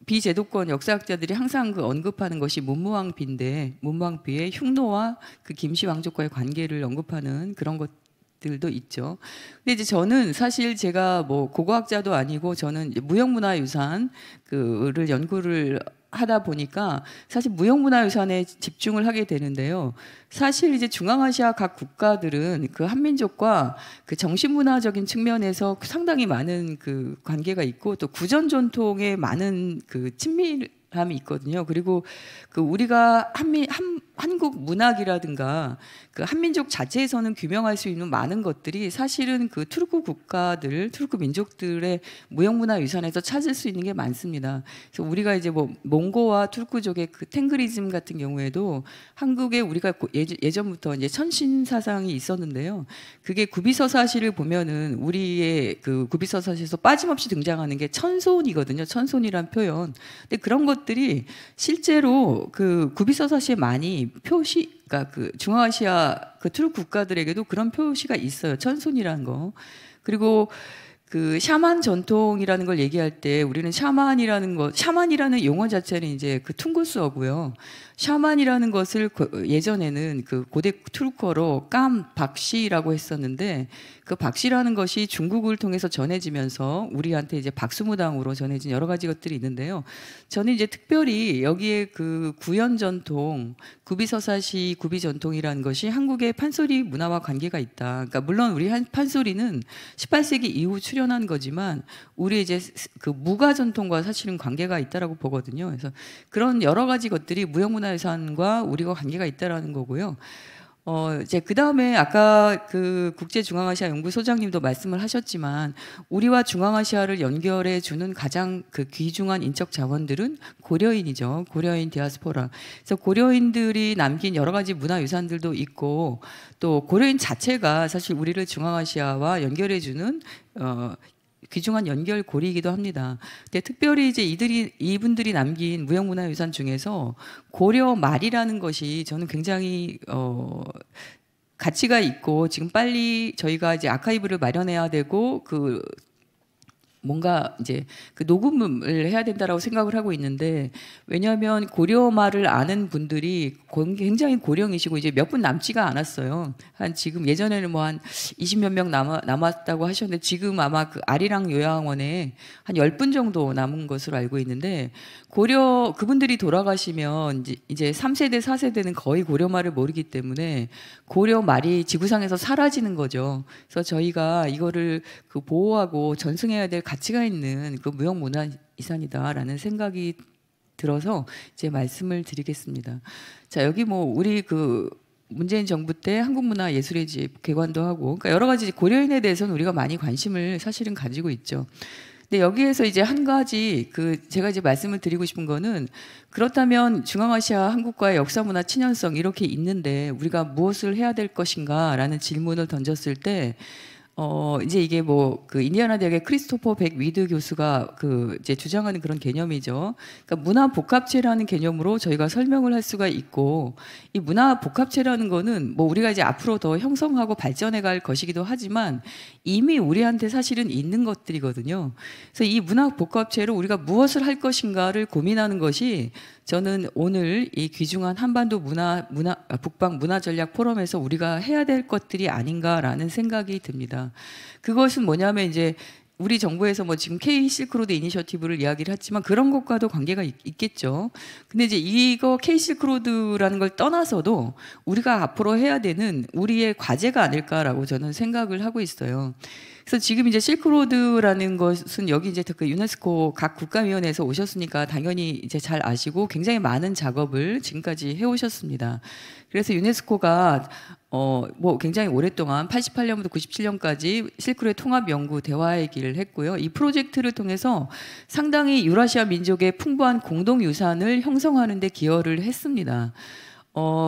비제도권 역사학자들이 항상 그 언급하는 것이 문무왕비인데, 문무왕비의 흉노와 그 김씨 왕족과의 관계를 언급하는 그런 것들도 있죠. 근데 이제 저는 사실 제가 뭐 고고학자도 아니고 저는 무형문화유산 그를 연구를 하다 보니까 사실 무형문화유산에 집중을 하게 되는데요. 사실 이제 중앙아시아 각 국가들은 그 한민족과 그 정신문화적인 측면에서 상당히 많은 그 관계가 있고 또 구전 전통에 많은 그 친밀함이 있거든요. 그리고 그 우리가 한국 문학이라든가 그 한민족 자체에서는 규명할 수 있는 많은 것들이 사실은 그 투르크 국가들, 투르크 민족들의 무형문화유산에서 찾을 수 있는 게 많습니다. 그래서 우리가 이제 뭐 몽고와 투르크족의 그 탱그리즘 같은 경우에도 한국에 우리가 예전부터 이제 천신 사상이 있었는데요. 그게 구비서사시를 보면은 우리의 그 구비서사시에서 빠짐없이 등장하는 게 천손이거든요. 천손이란 표현. 근데 그런 것들이 실제로 그 구비서사시에 많이 그러니까 그 중앙아시아 그 투르크 국가들에게도 그런 표시가 있어요. 천손이라는 거. 그리고 그 샤만 전통이라는 걸 얘기할 때 우리는 샤만이라는 용어 자체는 이제 그 퉁구스어고요. 샤만이라는 것을 예전에는 그 고대 투르크어로 박시라고 했었는데 그 박시라는 것이 중국을 통해서 전해지면서 우리한테 이제 박수무당으로 전해진 여러 가지 것들이 있는데요. 저는 이제 특별히 여기에 그 구연 전통, 구비서사시 구비 전통이라는 것이 한국의 판소리 문화와 관계가 있다. 그러니까 물론 우리 판소리는 18세기 이후 출현한 거지만 우리 이제 그 무가 전통과 사실은 관계가 있다라고 보거든요. 그래서 그런 여러 가지 것들이 무형문화유산과 우리가 관계가 있다라는 거고요. 이제 그 다음에 아까 그 국제중앙아시아 연구소장님도 말씀을 하셨지만 우리와 중앙아시아를 연결해 주는 가장 그 귀중한 인적 자원들은 고려인이죠. 고려인 디아스포라. 그래서 고려인들이 남긴 여러 가지 문화유산들도 있고 또 고려인 자체가 사실 우리를 중앙아시아와 연결해 주는 귀중한 연결고리이기도 합니다. 근데 특별히 이제 이분들이 남긴 무형문화유산 중에서 고려 말이라는 것이 저는 굉장히 가치가 있고 지금 빨리 저희가 이제 아카이브를 마련해야 되고 그 뭔가 이제 그 녹음을 해야 된다라고 생각을 하고 있는데 왜냐하면 고려 말을 아는 분들이 굉장히 고령이시고 이제 몇 분 남지가 않았어요. 한 지금 예전에는 뭐 한 20몇 명 남았다고 하셨는데 지금 아마 그 아리랑 요양원에 한 10분 정도 남은 것으로 알고 있는데 그분들이 돌아가시면 이제 3세대, 4세대는 거의 고려 말을 모르기 때문에 고려 말이 지구상에서 사라지는 거죠. 그래서 저희가 이거를 그 보호하고 전승해야 될 가치가 있는 그 무형문화유산이다라는 생각이 들어서 이제 말씀을 드리겠습니다. 자, 여기 뭐 우리 그 문재인 정부 때 한국문화예술의 집 개관도 하고 그러니까 여러 가지 고려인에 대해서는 우리가 많이 관심을 사실은 가지고 있죠. 근데 여기에서 이제 한 가지 제가 이제 말씀을 드리고 싶은 거는 그렇다면 중앙아시아 한국과의 역사 문화 친연성 이렇게 있는데 우리가 무엇을 해야 될 것인가라는 질문을 던졌을 때 이제 이게 뭐 그 인디아나 대학의 크리스토퍼 백 위드 교수가 이제 주장하는 그런 개념이죠. 그러니까 문화 복합체라는 개념으로 저희가 설명을 할 수가 있고 이 문화 복합체라는 거는 뭐 우리가 이제 앞으로 더 형성하고 발전해 갈 것이기도 하지만 이미 우리한테 사실은 있는 것들이거든요. 그래서 이 문화 복합체로 우리가 무엇을 할 것인가를 고민하는 것이 저는 오늘 이 귀중한 한반도 북방 문화 전략 포럼에서 우리가 해야 될 것들이 아닌가라는 생각이 듭니다. 그것은 뭐냐면 이제 우리 정부에서 뭐 지금 K 실크로드 이니셔티브를 이야기를 했지만 그런 것과도 관계가 있겠죠. 근데 이제 이거 K 실크로드라는 걸 떠나서도 우리가 앞으로 해야 되는 우리의 과제가 아닐까라고 저는 생각을 하고 있어요. 그래서 지금 이제 실크로드라는 것은 여기 이제 그 유네스코 각 국가위원회에서 오셨으니까 당연히 이제 잘 아시고 굉장히 많은 작업을 지금까지 해오셨습니다. 그래서 유네스코가 뭐 굉장히 오랫동안 88년부터 97년까지 실크로드 통합 연구 대화의 길을 했고요. 이 프로젝트를 통해서 상당히 유라시아 민족의 풍부한 공동 유산을 형성하는 데 기여를 했습니다.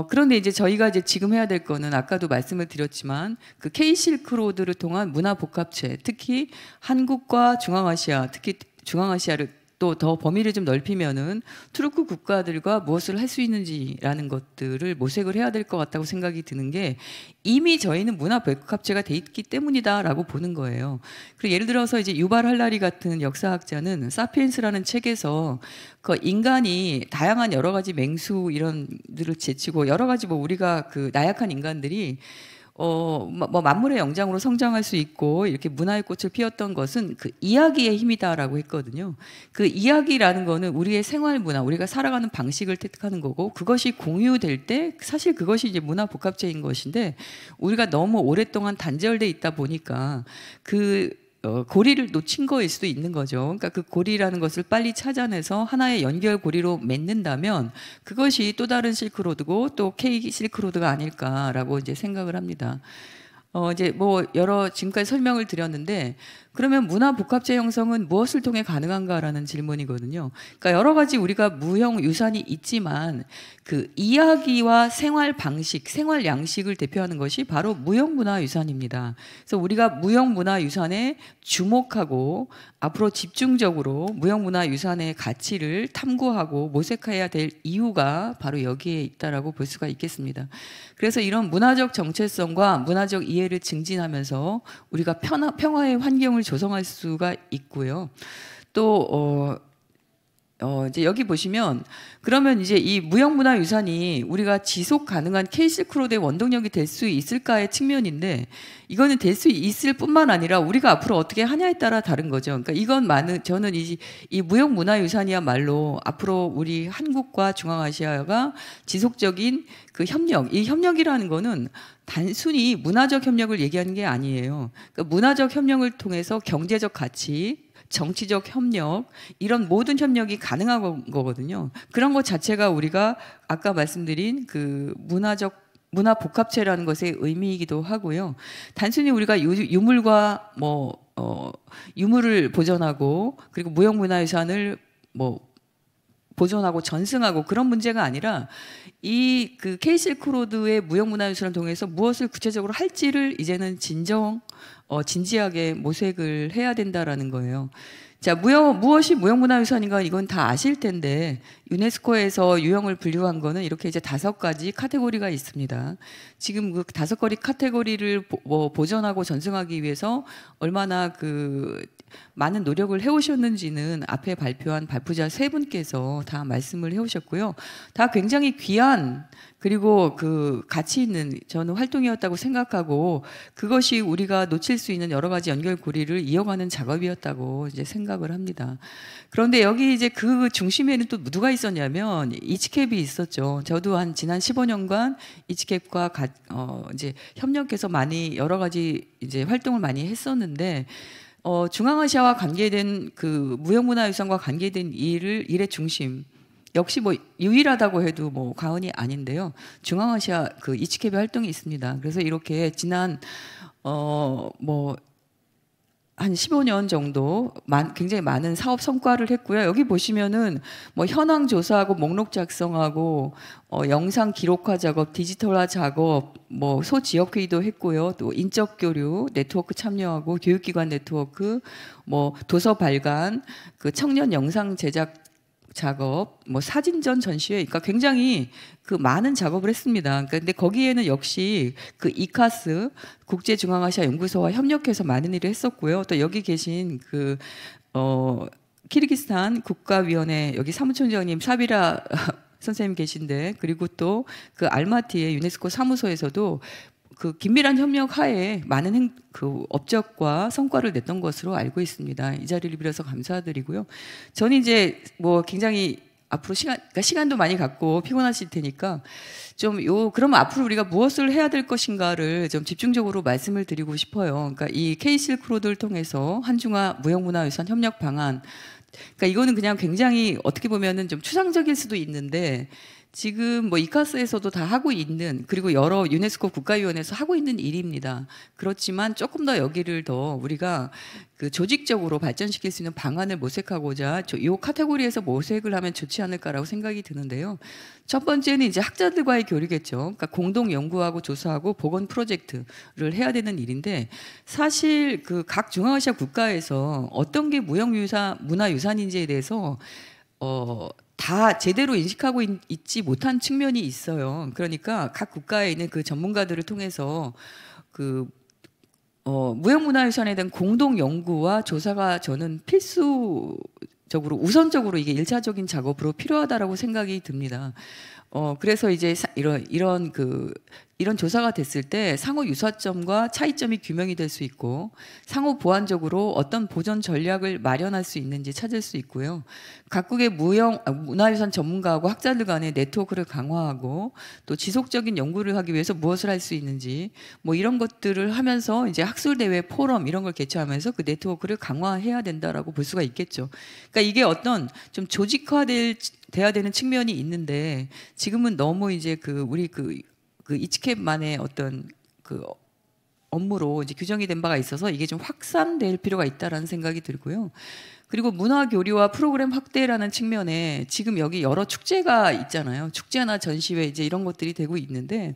그런데 이제 저희가 이제 지금 해야 될 거는 아까도 말씀을 드렸지만 그 K 실크로드를 통한 문화 복합체, 특히 한국과 중앙아시아, 특히 중앙아시아를 또 더 범위를 좀 넓히면은 투르크 국가들과 무엇을 할 수 있는지라는 것들을 모색을 해야 될 것 같다고 생각이 드는 게 이미 저희는 문화 복합체가 돼 있기 때문이다라고 보는 거예요. 그리고 예를 들어서 이제 유발 할라리 같은 역사학자는 사피엔스라는 책에서 그 인간이 다양한 여러 가지 맹수 이런들을 제치고 여러 가지 뭐 우리가 그 나약한 인간들이 뭐 만물의 영장으로 성장할 수 있고 이렇게 문화의 꽃을 피웠던 것은 그 이야기의 힘이다라고 했거든요. 그 이야기라는 거는 우리의 생활 문화, 우리가 살아가는 방식을 택하는 거고 그것이 공유될 때 사실 그것이 이제 문화 복합체인 것인데 우리가 너무 오랫동안 단절돼 있다 보니까 그 고리를 놓친 거일 수도 있는 거죠. 그러니까 그 고리라는 것을 빨리 찾아내서 하나의 연결 고리로 맺는다면 그것이 또 다른 실크로드고 또 K 실크로드가 아닐까라고 이제 생각을 합니다. 이제 뭐 여러 지금까지 설명을 드렸는데 그러면 문화 복합체 형성은 무엇을 통해 가능한가라는 질문이거든요. 그러니까 여러 가지 우리가 무형 유산이 있지만 그 이야기와 생활 방식, 생활 양식을 대표하는 것이 바로 무형 문화 유산입니다. 그래서 우리가 무형 문화 유산에 주목하고 앞으로 집중적으로 무형 문화 유산의 가치를 탐구하고 모색해야 될 이유가 바로 여기에 있다라고 볼 수가 있겠습니다. 그래서 이런 문화적 정체성과 문화적 이해를 증진하면서 우리가 평화의 환경을 조성할 수가 있고요. 또 이제 여기 보시면 그러면 이제 이 무형문화유산이 우리가 지속 가능한 K-실크로드의 원동력이 될 수 있을까의 측면인데 이거는 될 수 있을 뿐만 아니라 우리가 앞으로 어떻게 하냐에 따라 다른 거죠. 그러니까 이건 저는 이 무형문화유산이야말로 앞으로 우리 한국과 중앙아시아가 지속적인 그 협력, 이 협력이라는 거는 단순히 문화적 협력을 얘기하는 게 아니에요. 그러니까 문화적 협력을 통해서 경제적 가치, 정치적 협력, 이런 모든 협력이 가능한 거거든요. 그런 것 자체가 우리가 아까 말씀드린 그 문화 복합체라는 것의 의미이기도 하고요. 단순히 우리가 유물과 유물을 보존하고 그리고 무형문화유산을 보존하고 전승하고 그런 문제가 아니라 이 그 K-실크로드의 무형문화유산을 통해서 무엇을 구체적으로 할지를 이제는 진지하게 모색을 해야 된다라는 거예요. 자, 무엇이 무형문화유산인가 이건 다 아실 텐데 유네스코에서 유형을 분류한 거는 이렇게 이제 5가지 카테고리가 있습니다. 지금 그 5가지 카테고리를 보존하고 전승하기 위해서 얼마나 그 많은 노력을 해오셨는지는 앞에 발표한 발표자 3분께서 다 말씀을 해오셨고요. 다 굉장히 귀한 그리고 그 가치 있는 저는 활동이었다고 생각하고 그것이 우리가 놓칠 수 있는 여러 가지 연결고리를 이어가는 작업이었다고 이제 생각을 합니다. 그런데 여기 이제 그 중심에는 또 누가 있었냐면 이치캡이 있었죠. 저도 지난 15년간 이치캡과 이제 협력해서 많이 여러 가지 이제 활동을 많이 했었는데 중앙아시아와 관계된 그 무형문화유산과 관계된 일의 중심 역시 유일하다고 해도 과언이 아닌데요. 중앙아시아 그 이치캡의 활동이 있습니다. 그래서 이렇게 지난 한 15년 정도 굉장히 많은 사업 성과를 했고요. 여기 보시면은 현황 조사하고 목록 작성하고 영상 기록화 작업, 디지털화 작업, 소지역 회의도 했고요. 또 인적 교류 네트워크 참여하고 교육기관 네트워크, 도서 발간, 그 청년 영상 제작 작업, 사진전 전시회, 그러니까 굉장히 그 많은 작업을 했습니다. 근데 거기에는 역시 그 이카스 국제중앙아시아 연구소와 협력해서 많은 일을 했었고요. 또 여기 계신 그 키르기스탄 국가위원회 여기 사무총장님 사비라 선생님 계신데 그리고 또 그 알마티의 유네스코 사무소에서도 그 긴밀한 협력 하에 많은 그 업적과 성과를 냈던 것으로 알고 있습니다. 이 자리를 빌어서 감사드리고요. 저는 이제 굉장히 앞으로 시간도 많이 갖고 피곤하실 테니까 그러면 앞으로 우리가 무엇을 해야 될 것인가를 좀 집중적으로 말씀을 드리고 싶어요. 그러니까 이 K-실크로드를 통해서 한중화 무형문화유산 협력 방안, 그러니까 이거는 그냥 굉장히 어떻게 보면은 좀 추상적일 수도 있는데 지금 이카스에서도 다 하고 있는 그리고 여러 유네스코 국가위원회에서 하고 있는 일입니다. 그렇지만 조금 더 여기를 더 우리가 그 조직적으로 발전시킬 수 있는 방안을 모색하고자 이 카테고리에서 모색을 하면 좋지 않을까라고 생각이 드는데요. 첫 번째는 이제 학자들과의 교류겠죠. 그러니까 공동 연구하고 조사하고 복원 프로젝트를 해야 되는 일인데 사실 그 각 중앙아시아 국가에서 어떤 게 문화유산인지에 대해서 다 제대로 인식하고 있지 못한 측면이 있어요. 그러니까 각 국가에 있는 그 전문가들을 통해서 그 무형문화유산에 대한 공동 연구와 조사가 저는 필수적으로 우선적으로 이게 1차적인 작업으로 필요하다라고 생각이 듭니다. 그래서 이제 이런 그 이런 조사가 됐을 때 상호 유사점과 차이점이 규명이 될 수 있고 상호 보완적으로 어떤 보존 전략을 마련할 수 있는지 찾을 수 있고요. 각국의 문화유산 전문가하고 학자들 간의 네트워크를 강화하고 또 지속적인 연구를 하기 위해서 무엇을 할 수 있는지 뭐 이런 것들을 하면서 이제 학술대회 포럼 이런 걸 개최하면서 그 네트워크를 강화해야 된다라고 볼 수가 있겠죠. 그러니까 이게 어떤 좀 조직화돼야 되는 측면이 있는데 지금은 너무 이제 우리 이치캡만의 어떤 그 업무로 이제 규정이 된 바가 있어서 이게 좀 확산될 필요가 있다라는 생각이 들고요. 그리고 문화 교류와 프로그램 확대라는 측면에 지금 여기 여러 축제가 있잖아요. 축제나 전시회 이제 이런 것들이 되고 있는데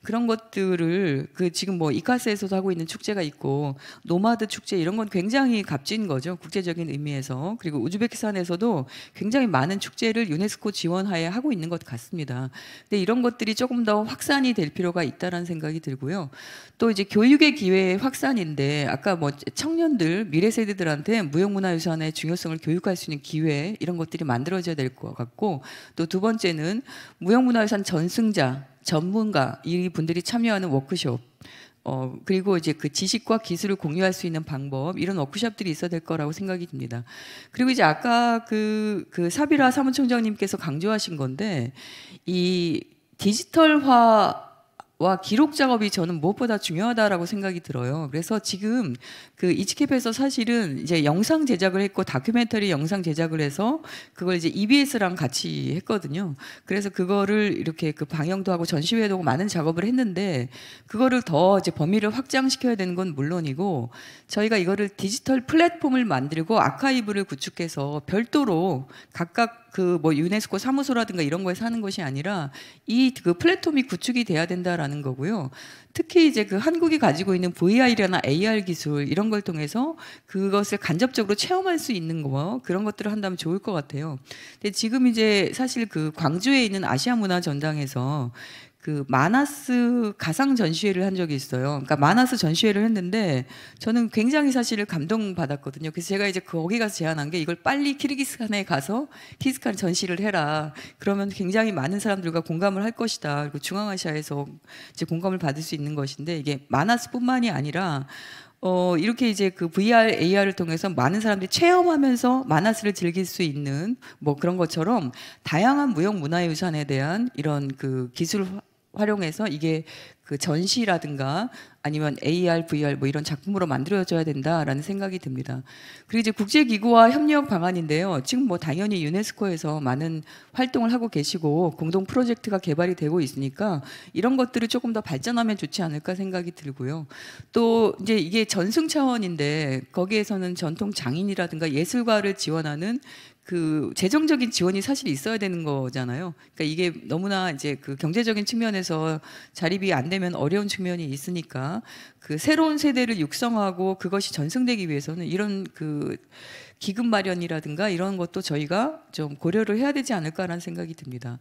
그런 것들을 지금 뭐 이카스에서도 하고 있는 축제가 있고 노마드 축제 이런 건 굉장히 값진 거죠. 국제적인 의미에서. 그리고 우즈베키스탄에서도 굉장히 많은 축제를 유네스코 지원하에 하고 있는 것 같습니다. 근데 이런 것들이 조금 더 확산이 될 필요가 있다라는 생각이 들고요. 또 이제 교육의 기회의 확산인데 아까 뭐 청년들 미래 세대들한테 무형문화유산의 중요성을 교육할 수 있는 기회 이런 것들이 만들어져야 될 것 같고 또 두 번째는 무형문화유산 전승자 전문가 이 분들이 참여하는 워크숍 그리고 이제 그 지식과 기술을 공유할 수 있는 방법 이런 워크숍들이 있어야 될 거라고 생각이 듭니다. 그리고 이제 아까 그 사비라 사무총장님께서 강조하신 건데 이 디지털화와 기록 작업이 저는 무엇보다 중요하다라고 생각이 들어요. 그래서 지금 그 이치캡에서 사실은 이제 영상 제작을 했고 다큐멘터리 영상 제작을 해서 그걸 이제 EBS랑 같이 했거든요. 그래서 그거를 이렇게 그 방영도 하고 전시회도 하고 많은 작업을 했는데 그거를 더 이제 범위를 확장시켜야 되는 건 물론이고 저희가 이거를 디지털 플랫폼을 만들고 아카이브를 구축해서 별도로 각각 그 뭐 유네스코 사무소라든가 이런 거에서 하는 것이 아니라 이 그 플랫폼이 구축이 돼야 된다라는 거고요. 특히 이제 그 한국이 가지고 있는 VR이나 AR 기술 이런 걸 통해서 그것을 간접적으로 체험할 수 있는 거 그런 것들을 한다면 좋을 것 같아요. 근데 지금 이제 사실 그 광주에 있는 아시아 문화 전당에서 그 마나스 가상 전시회를 한 적이 있어요. 그러니까 마나스 전시회를 했는데 저는 굉장히 사실 감동받았거든요. 그래서 제가 이제 거기 가서 제안한 게 이걸 빨리 키르기스탄에 가서 키르기스탄 전시를 해라. 그러면 굉장히 많은 사람들과 공감을 할 것이다. 그리고 중앙아시아에서 이제 공감을 받을 수 있는 것인데 이게 마나스뿐만이 아니라 이렇게 이제 그 VR, AR을 통해서 많은 사람들이 체험하면서 마나스를 즐길 수 있는 뭐 그런 것처럼 다양한 무형 문화유산에 대한 이런 그 기술 활용해서 이게 그 전시라든가 아니면 AR, VR 뭐 이런 작품으로 만들어져야 된다라는 생각이 듭니다. 그리고 이제 국제기구와 협력 방안인데요. 지금 뭐 당연히 유네스코에서 많은 활동을 하고 계시고 공동 프로젝트가 개발이 되고 있으니까 이런 것들을 조금 더 발전하면 좋지 않을까 생각이 들고요. 또 이제 이게 전승 차원인데 거기에서는 전통 장인이라든가 예술가를 지원하는 그 재정적인 지원이 사실 있어야 되는 거잖아요. 그러니까 이게 너무나 이제 그 경제적인 측면에서 자립이 안 되면 어려운 측면이 있으니까 그 새로운 세대를 육성하고 그것이 전승되기 위해서는 이런 그 기금 마련이라든가 이런 것도 저희가 좀 고려를 해야 되지 않을까라는 생각이 듭니다.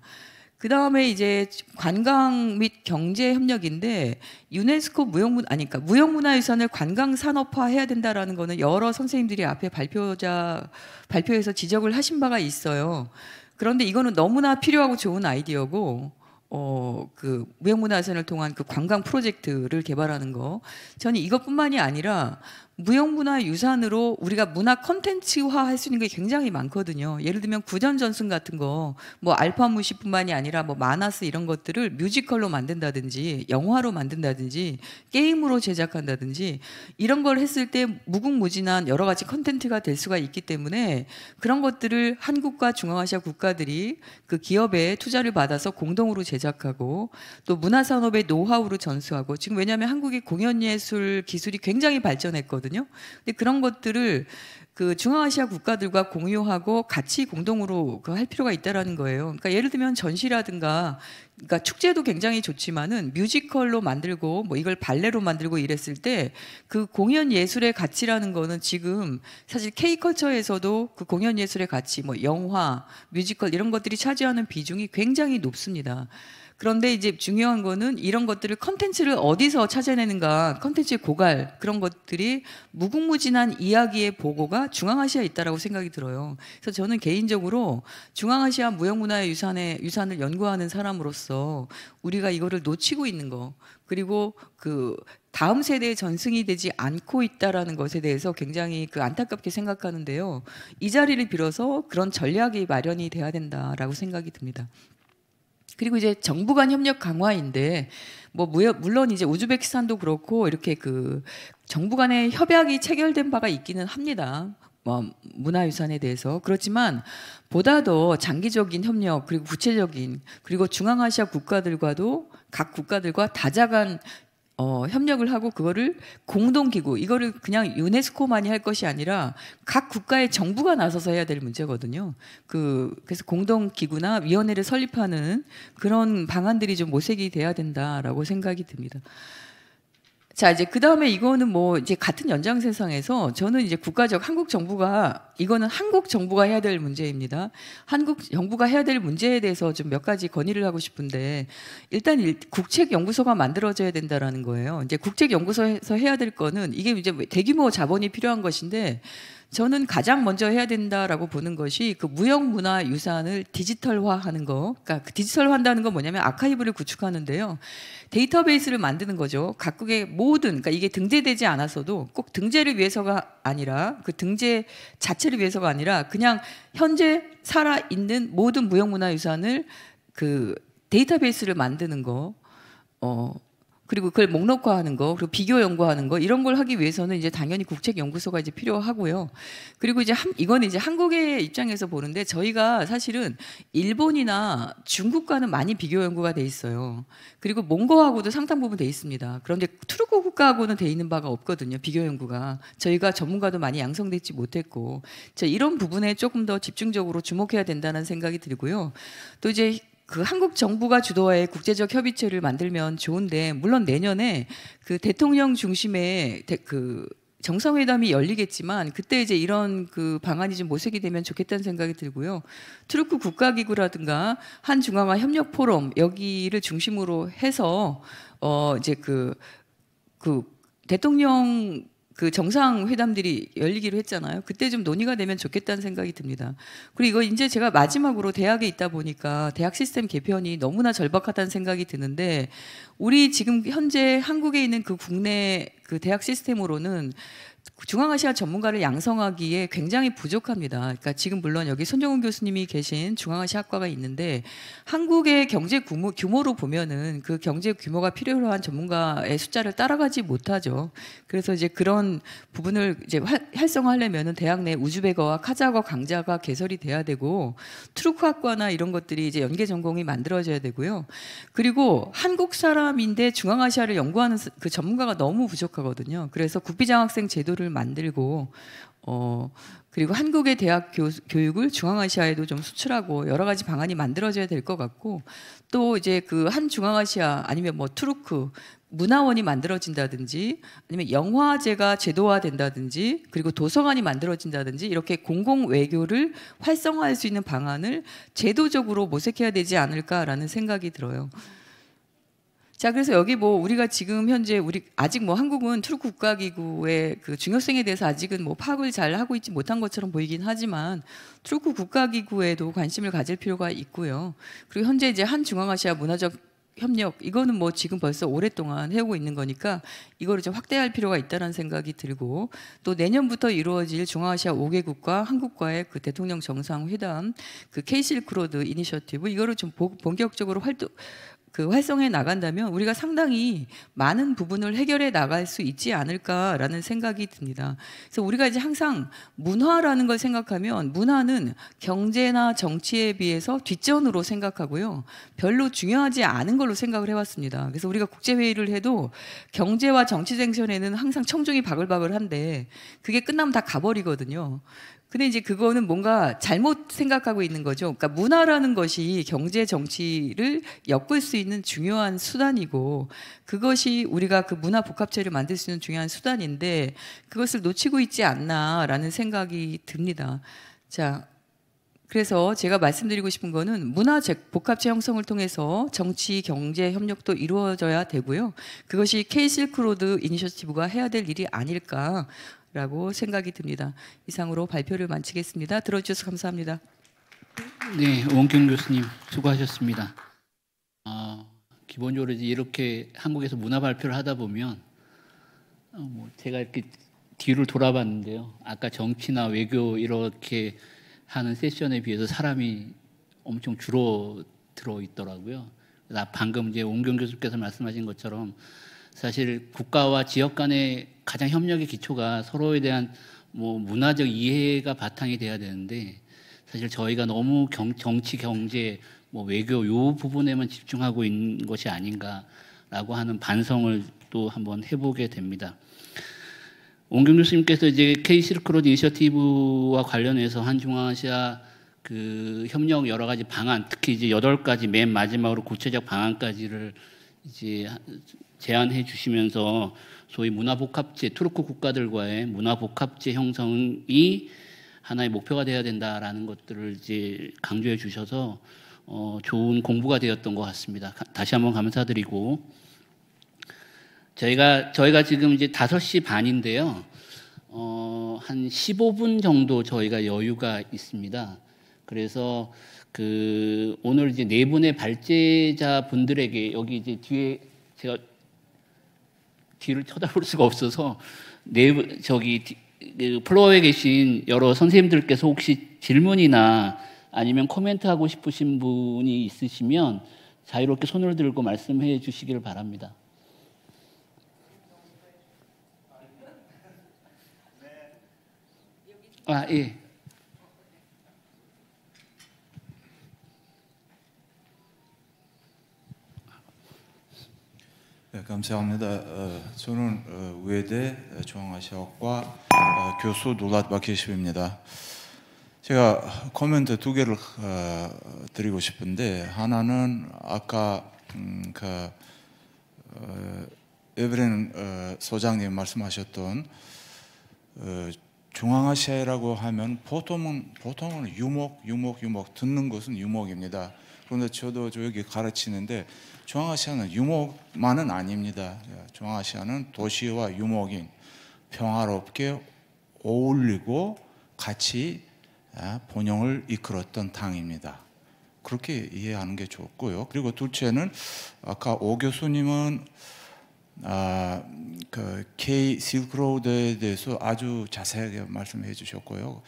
그 다음에 이제 관광 및 경제 협력인데 유네스코 그러니까 무형문화유산을 관광 산업화해야 된다라는 거는 여러 선생님들이 앞에 발표에서 지적을 하신 바가 있어요. 그런데 이거는 너무나 필요하고 좋은 아이디어고 그 무형문화유산을 통한 그 관광 프로젝트를 개발하는 거 저는 이것뿐만이 아니라 무형문화유산으로 우리가 문화 콘텐츠화 할 수 있는 게 굉장히 많거든요. 예를 들면 구전전승 같은 거 뭐 알파무시뿐만이 아니라 뭐 마나스 이런 것들을 뮤지컬로 만든다든지 영화로 만든다든지 게임으로 제작한다든지 이런 걸 했을 때 무궁무진한 여러 가지 콘텐츠가 될 수가 있기 때문에 그런 것들을 한국과 중앙아시아 국가들이 그 기업에 투자를 받아서 공동으로 제작하고 또 문화산업의 노하우를 전수하고 지금 왜냐하면 한국의 공연예술 기술이 굉장히 발전했거든요. 근데 그런 것들을 그 중앙아시아 국가들과 공유하고 같이 공동으로 할 필요가 있다라는 거예요. 그러니까 예를 들면 전시라든가, 그러니까 축제도 굉장히 좋지만은 뮤지컬로 만들고 뭐 이걸 발레로 만들고 이랬을 때 그 공연 예술의 가치라는 거는 지금 사실 K컬처에서도 그 공연 예술의 가치, 뭐 영화, 뮤지컬 이런 것들이 차지하는 비중이 굉장히 높습니다. 그런데 이제 중요한 거는 이런 것들을 컨텐츠를 어디서 찾아내는가, 컨텐츠의 고갈, 그런 것들이 무궁무진한 이야기의 보고가 중앙아시아에 있다라고 생각이 들어요. 그래서 저는 개인적으로 중앙아시아 무형문화의 유산을 연구하는 사람으로서 우리가 이거를 놓치고 있는 거, 그리고 그 다음 세대의 전승이 되지 않고 있다라는 것에 대해서 굉장히 그 안타깝게 생각하는데요. 이 자리를 빌어서 그런 전략이 마련이 돼야 된다라고 생각이 듭니다. 그리고 이제 정부 간 협력 강화인데 뭐 물론 이제 우즈베키스탄도 그렇고 이렇게 그 정부 간의 협약이 체결된 바가 있기는 합니다. 뭐 문화유산에 대해서. 그렇지만 보다 더 장기적인 협력, 그리고 구체적인, 그리고 중앙아시아 국가들과도 각 국가들과 다자간 협력을 하고 그거를 공동기구, 이거를 그냥 유네스코만이 할 것이 아니라 각 국가의 정부가 나서서 해야 될 문제거든요. 그래서 공동기구나 위원회를 설립하는 그런 방안들이 좀 모색이 돼야 된다라고 생각이 듭니다. 자, 이제 그 다음에 이거는 뭐 이제 같은 연장선상에서 저는 이제 한국 정부가, 이거는 한국 정부가 해야 될 문제입니다. 한국 정부가 해야 될 문제에 대해서 좀 몇 가지 건의를 하고 싶은데, 일단 국책연구소가 만들어져야 된다라는 거예요. 이제 국책연구소에서 해야 될 거는, 이게 이제 대규모 자본이 필요한 것인데, 저는 가장 먼저 해야 된다라고 보는 것이 그 무형문화유산을 디지털화하는 거. 그러니까 그 디지털화한다는 건 뭐냐면 아카이브를 구축하는데요. 데이터베이스를 만드는 거죠. 각국의 모든, 그러니까 이게 등재되지 않았어도 꼭 등재를 위해서가 아니라, 그 등재 자체를 위해서가 아니라 그냥 현재 살아있는 모든 무형문화유산을 그 데이터베이스를 만드는 거, 그리고 그걸 목록화하는 거, 그리고 비교 연구하는 거, 이런 걸 하기 위해서는 이제 당연히 국책연구소가 이제 필요하고요. 그리고 이제 이거는 이제 한국의 입장에서 보는데, 저희가 사실은 일본이나 중국과는 많이 비교 연구가 돼 있어요. 그리고 몽고하고도 상당 부분 돼 있습니다. 그런데 투르크 국가하고는 돼 있는 바가 없거든요. 비교 연구가. 저희가 전문가도 많이 양성되지 못했고, 이런 부분에 조금 더 집중적으로 주목해야 된다는 생각이 들고요. 또 이제 그 한국 정부가 주도하에 국제적 협의체를 만들면 좋은데, 물론 내년에 그 대통령 중심의 그 정상회담이 열리겠지만, 그때 이제 이런 그 방안이 좀 모색이 되면 좋겠다는 생각이 들고요. 투르크 국가기구라든가 한중앙아 협력 포럼, 여기를 중심으로 해서 이제 그 대통령 그 정상회담들이 열리기로 했잖아요. 그때 좀 논의가 되면 좋겠다는 생각이 듭니다. 그리고 이거 이제 제가 마지막으로 대학에 있다 보니까 대학 시스템 개편이 너무나 절박하다는 생각이 드는데, 우리 지금 현재 한국에 있는 그 국내 그 대학 시스템으로는 중앙아시아 전문가를 양성하기에 굉장히 부족합니다. 그러니까 지금 물론 여기 손정훈 교수님이 계신 중앙아시아 학과가 있는데, 한국의 경제 규모로 보면은 그 경제 규모가 필요한 전문가의 숫자를 따라가지 못하죠. 그래서 이제 그런 부분을 이제 활성화하려면은 대학 내 우즈베거와 카자흐 강좌가 개설이 돼야 되고, 투르크 학과나 이런 것들이 이제 연계 전공이 만들어져야 되고요. 그리고 한국 사람인데 중앙아시아를 연구하는 그 전문가가 너무 부족하거든요. 그래서 국비장학생 제도를 만들고, 그리고 한국의 대학 교육을 중앙아시아에도 좀 수출하고 여러 가지 방안이 만들어져야 될 것 같고, 또 이제 그 한 중앙아시아 아니면 뭐 투르크 문화원이 만들어진다든지, 아니면 영화제가 제도화된다든지, 그리고 도서관이 만들어진다든지, 이렇게 공공 외교를 활성화할 수 있는 방안을 제도적으로 모색해야 되지 않을까라는 생각이 들어요. 자, 그래서 여기 뭐 우리가 지금 현재 아직 뭐 한국은 투르크 국가기구의 그 중요성에 대해서 아직은 뭐 파악을 잘 하고 있지 못한 것처럼 보이긴 하지만, 투르크 국가기구에도 관심을 가질 필요가 있고요. 그리고 현재 이제 한 중앙아시아 문화적 협력, 이거는 뭐 지금 벌써 오랫동안 해오고 있는 거니까 이거를 좀 확대할 필요가 있다는 생각이 들고, 또 내년부터 이루어질 중앙아시아 5개국과 한국과의 그 대통령 정상회담, 그 K-실크로드 이니셔티브, 이거를 좀 본격적으로 활성해 나간다면 우리가 상당히 많은 부분을 해결해 나갈 수 있지 않을까라는 생각이 듭니다. 그래서 우리가 이제 항상 문화라는 걸 생각하면, 문화는 경제나 정치에 비해서 뒷전으로 생각하고요, 별로 중요하지 않은 걸로 생각을 해왔습니다. 그래서 우리가 국제회의를 해도 경제와 정치 쟁점에는 항상 청중이 바글바글한데 그게 끝나면 다 가버리거든요. 근데 이제 그거는 뭔가 잘못 생각하고 있는 거죠. 그러니까 문화라는 것이 경제 정치를 엮을 수 있는 중요한 수단이고, 그것이 우리가 그 문화 복합체를 만들 수 있는 중요한 수단인데, 그것을 놓치고 있지 않나라는 생각이 듭니다. 자, 그래서 제가 말씀드리고 싶은 거는 문화 복합체 형성을 통해서 정치, 경제 협력도 이루어져야 되고요. 그것이 K-실크로드 이니셔티브가 해야 될 일이 아닐까라고 생각이 듭니다. 이상으로 발표를 마치겠습니다. 들어주셔서 감사합니다. 네, 오은경 교수님 수고하셨습니다. 기본적으로 이제 이렇게 한국에서 문화 발표를 하다 보면 제가 이렇게 뒤를 돌아봤는데요. 아까 정치나 외교 이렇게 하는 세션에 비해서 사람이 엄청 줄어들어 있더라고요. 방금 이제 오은경 교수께서 말씀하신 것처럼 사실 국가와 지역 간의 가장 협력의 기초가 서로에 대한 문화적 이해가 바탕이 돼야 되는데 사실 저희가 너무 정치, 경제, 외교 요 부분에만 집중하고 있는 것이 아닌가라고 하는 반성을 또 한번 해보게 됩니다. 오은경 교수님께서 이제 K-실크로드 이니셔티브와 관련해서 한중앙아시아 그 협력 여러 가지 방안, 특히 이제 8가지 맨 마지막으로 구체적 방안까지를 이제 제안해 주시면서 소위 문화복합체, 투르크 국가들과의 문화복합체 형성이 하나의 목표가 돼야 된다라는 것들을 이제 강조해 주셔서 좋은 공부가 되었던 것 같습니다. 다시 한번 감사드리고. 저희가 지금 이제 5시 반인데요. 한 15분 정도 저희가 여유가 있습니다. 그래서 오늘 이제 4분의 발제자 분들에게 여기 이제 뒤에 제가 뒤를 쳐다볼 수가 없어서 플로어에 계신 여러 선생님들께서 혹시 질문이나 아니면 코멘트 하고 싶으신 분이 있으시면 자유롭게 손을 들고 말씀해 주시길 바랍니다. 예. 네, 감사합니다. 저는 외대 중앙아시아학과 교수 놀랏 바케시브입니다. 제가 코멘트 2개를 드리고 싶은데 하나는 아까 에브린 소장님 말씀하셨던 중앙아시아라고 하면 보통은 유목 듣는 것은 유목입니다. 그런데 저도 여기 가르치는데 중앙아시아는 유목만은 아닙니다. 중앙아시아는 도시와 유목인 평화롭게 어울리고 같이 번영을 이끌었던 당입니다. 그렇게 이해하는 게 좋고요. 그리고 둘째는 아까 오 교수님은 K 실크로드에 대해서 아주 자세하게 말씀해 주셨고요.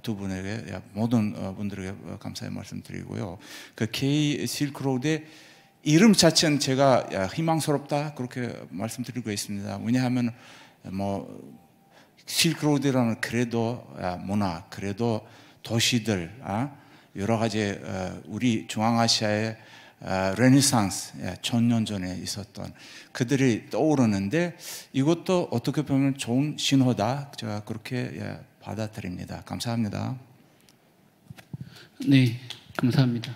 두 분에게 모든 분들에게 감사의 말씀드리고요. 그 K 실크로드의 이름 자체는 제가 희망스럽다 그렇게 말씀드리고 있습니다. 왜냐하면 실크로드라는 그래도 문화, 그래도 도시들 여러 가지 우리 중앙아시아의 레네상스 1000년 전에 있었던 그들이 떠오르는데 이것도 어떻게 보면 좋은 신호다. 제가 그렇게 받아들입니다. 감사합니다. 네, 감사합니다.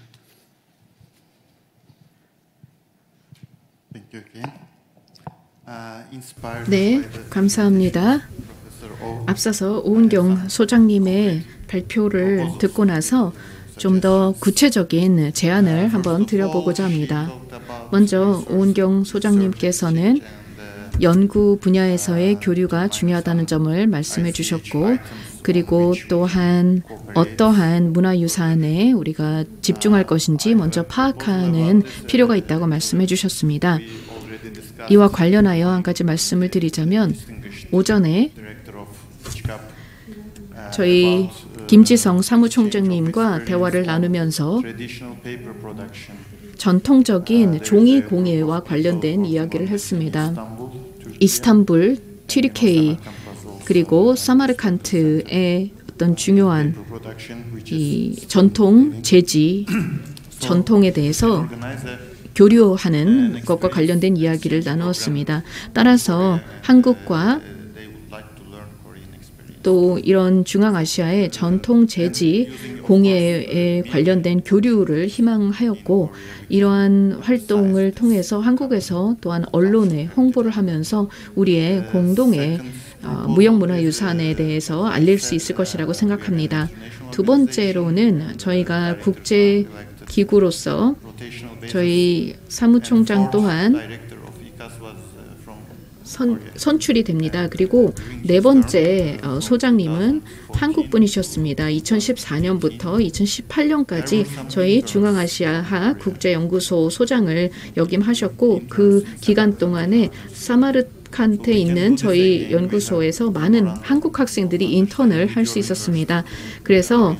네, 감사합니다. 앞서서 오은경 소장님의 발표를 듣고 나서 좀 더 구체적인 제안을 한번 드려보고자 합니다. 먼저 오은경 소장님께서는 연구 분야에서의 교류가 중요하다는 점을 말씀해 주셨고, 그리고 또한 어떠한 문화유산에 우리가 집중할 것인지 먼저 파악하는 필요가 있다고 말씀해 주셨습니다. 이와 관련하여 한 가지 말씀을 드리자면 오전에 저희 김지성 사무총장님과 대화를 나누면서 전통적인 종이 공예와 관련된 이야기를 했습니다. 이스탄불, 튀르케이, 그리고 사마르칸트의 어떤 중요한 이 전통 재지, 전통에 대해서 교류하는 것과 관련된 이야기를 나누었습니다. 따라서 한국과 또 이런 중앙아시아의 전통 재지 공예에 관련된 교류를 희망하였고, 이러한 활동을 통해서 한국에서 또한 언론에 홍보를 하면서 우리의 공동의 무형문화유산에 대해서 알릴 수 있을 것이라고 생각합니다. 두 번째로는 저희가 국제기구로서 저희 사무총장 또한 선출이 됩니다. 그리고 네 번째 소장님은 한국 분이셨습니다. 2014년부터 2018년까지 저희 중앙아시아하 국제연구소 소장을 역임하셨고 그 기간 동안에 사마르칸트에 있는 저희 연구소에서 많은 한국 학생들이 인턴을 할 수 있었습니다. 그래서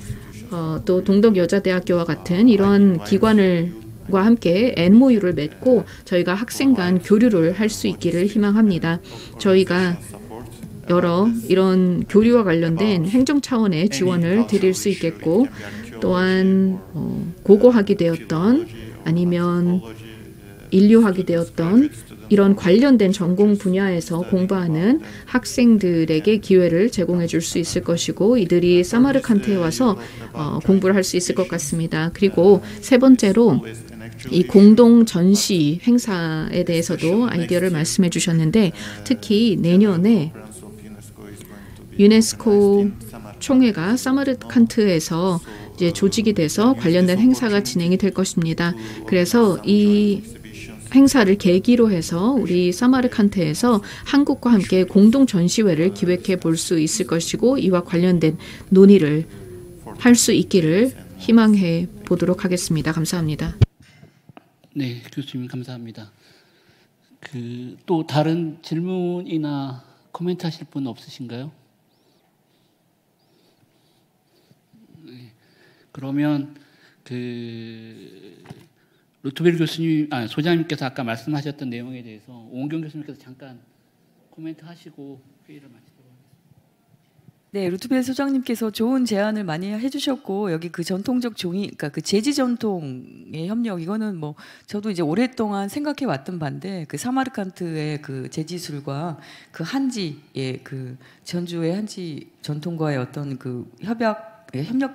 또 동덕여자대학교와 같은 이런 기관을 과 함께 MOU를 맺고 저희가 학생 간 교류를 할 수 있기를 희망합니다. 저희가 여러 이런 교류와 관련된 행정 차원의 지원을 드릴 수 있겠고 또한 고고학이 되었던 아니면 인류학이 되었던 이런 관련된 전공 분야에서 공부하는 학생들에게 기회를 제공해 줄 수 있을 것이고 이들이 사마르칸트에 와서 공부를 할 수 있을 것 같습니다. 그리고 세 번째로 이 공동 전시 행사에 대해서도 아이디어를 말씀해 주셨는데 특히 내년에 유네스코 총회가 사마르칸트에서 이제 조직이 돼서 관련된 행사가 진행이 될 것입니다. 그래서 이 행사를 계기로 해서 우리 사마르칸트에서 한국과 함께 공동 전시회를 기획해 볼 수 있을 것이고 이와 관련된 논의를 할 수 있기를 희망해 보도록 하겠습니다. 감사합니다. 네, 교수님 감사합니다. 또 다른 질문이나 코멘트 하실 분 없으신가요? 네, 그러면 루트벨 교수님, 소장님께서 아까 말씀하셨던 내용에 대해서 오은경 교수님께서 잠깐 코멘트 하시고 회의를 마치도록 하겠습니다. 네, 루트벨 소장님께서 좋은 제안을 많이 해주셨고 여기 그 전통적 종이, 그러니까 그 재지 전통의 협력 이거는 뭐 저도 이제 오랫동안 생각해 왔던 바인데 그 사마르칸트의 그 재지술과 그 한지의 그 전주의 한지 전통과의 어떤 그 협력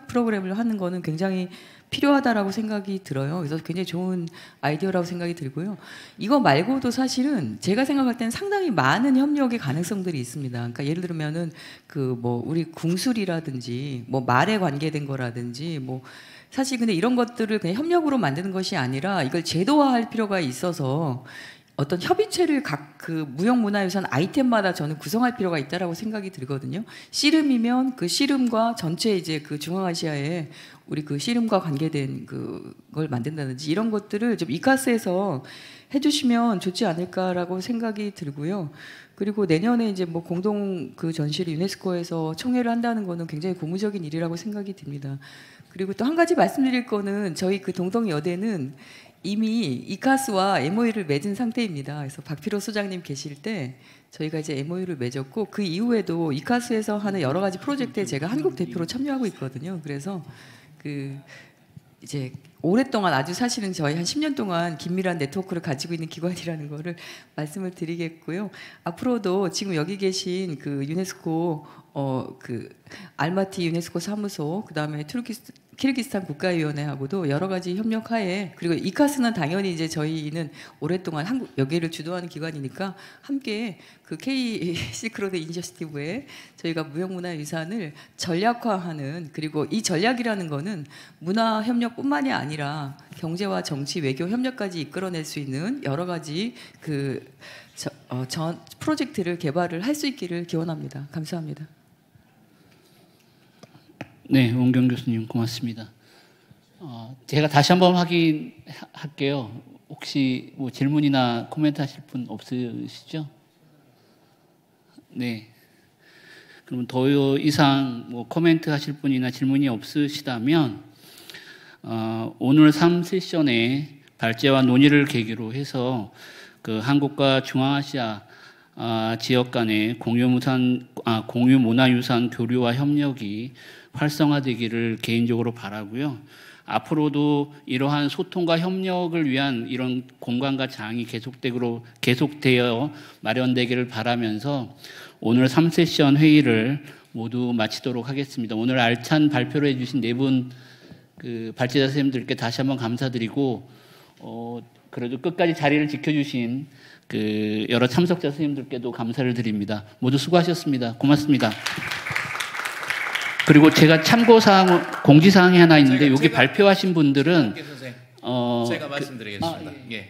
프로그램을 하는 거는 굉장히 필요하다라고 생각이 들어요. 그래서 굉장히 좋은 아이디어라고 생각이 들고요. 이거 말고도 사실은 제가 생각할 때는 상당히 많은 협력의 가능성들이 있습니다. 그러니까 예를 들면은 그 뭐 우리 궁술이라든지 뭐 말에 관계된 거라든지 뭐 사실 근데 이런 것들을 그냥 협력으로 만드는 것이 아니라 이걸 제도화할 필요가 있어서 어떤 협의체를 각 그 무형문화유산 아이템마다 저는 구성할 필요가 있다라고 생각이 들거든요. 씨름이면 그 씨름과 전체 이제 그 중앙아시아에 우리 그 씨름과 관계된 그걸 만든다든지 이런 것들을 좀 이카스에서 해주시면 좋지 않을까라고 생각이 들고요. 그리고 내년에 이제 뭐 공동 그 전시를 유네스코에서 총회를 한다는 거는 굉장히 고무적인 일이라고 생각이 듭니다. 그리고 또 한 가지 말씀드릴 거는 저희 그 동덕여대는 이미 이카스와 MOU를 맺은 상태입니다. 그래서 박필호 소장님 계실 때 저희가 이제 MOU를 맺었고 그 이후에도 이카스에서 하는 여러 가지 프로젝트에 제가 한국 대표로 참여하고 있거든요. 그래서 그 이제 오랫동안 아주 사실은 저희 한 10년 동안 긴밀한 네트워크를 가지고 있는 기관이라는 거를 말씀을 드리겠고요. 앞으로도 지금 여기 계신 그 유네스코 그 알마티 유네스코 사무소 그다음에 키르기스탄 국가위원회하고도 여러 가지 협력하에 그리고 이카스는 당연히 이제 저희는 오랫동안 한국 여기를 주도하는 기관이니까 함께 그 K 실크로드 이니셔티브에 저희가 무형문화유산을 전략화하는 그리고 이 전략이라는 거는 문화 협력뿐만이 아니라 경제와 정치, 외교 협력까지 이끌어낼 수 있는 여러 가지 그 전 프로젝트를 개발을 할 수 있기를 기원합니다. 감사합니다. 네, 오은경 교수님 고맙습니다. 제가 다시 한번 확인할게요. 혹시 뭐 질문이나 코멘트 하실 분 없으시죠? 네. 그럼 더 이상 뭐 코멘트 하실 분이나 질문이 없으시다면 오늘 3세션의 발제와 논의를 계기로 해서 그 한국과 중앙아시아 지역 간의 공유문화유산 교류와 협력이 활성화되기를 개인적으로 바라고요. 앞으로도 이러한 소통과 협력을 위한 이런 공간과 장이 계속되어 마련되기를 바라면서 오늘 3세션 회의를 모두 마치도록 하겠습니다. 오늘 알찬 발표를 해주신 네 분 그 발제자 선생님들께 다시 한번 감사드리고 그래도 끝까지 자리를 지켜주신 그 여러 참석자 선생님들께도 감사를 드립니다. 모두 수고하셨습니다. 고맙습니다. 그리고 제가 참고사항, 공지사항이 하나 있는데 여기 발표하신 분들은 제가 말씀드리겠습니다. 예,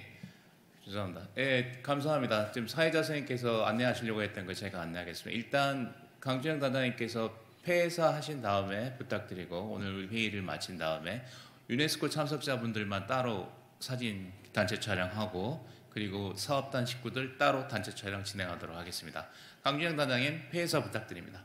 죄송합니다. 예, 감사합니다. 지금 사회자 선생님께서 안내하시려고 했던 거 제가 안내하겠습니다. 일단 강준영 단장님께서 폐사하신 다음에 부탁드리고 오늘 회의를 마친 다음에 유네스코 참석자분들만 따로 사진 단체 촬영하고 그리고 사업단 식구들 따로 단체 촬영 진행하도록 하겠습니다. 강준영 단장님 폐사 부탁드립니다.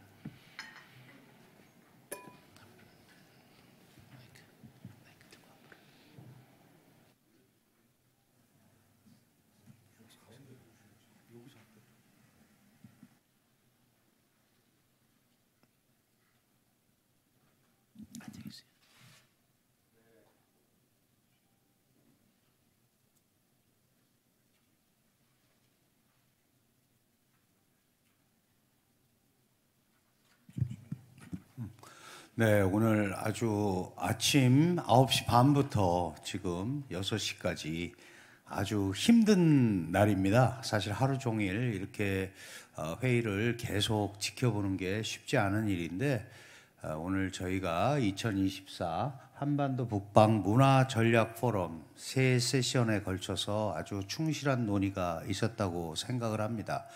네, 오늘 아주 아침 9시 반부터 지금 6시까지 아주 힘든 날입니다. 사실 하루 종일 이렇게 회의를 계속 지켜보는 게 쉽지 않은 일인데 오늘 저희가 2024 한반도 북방 문화 전략 포럼 세 세션에 걸쳐서 아주 충실한 논의가 있었다고 생각을 합니다.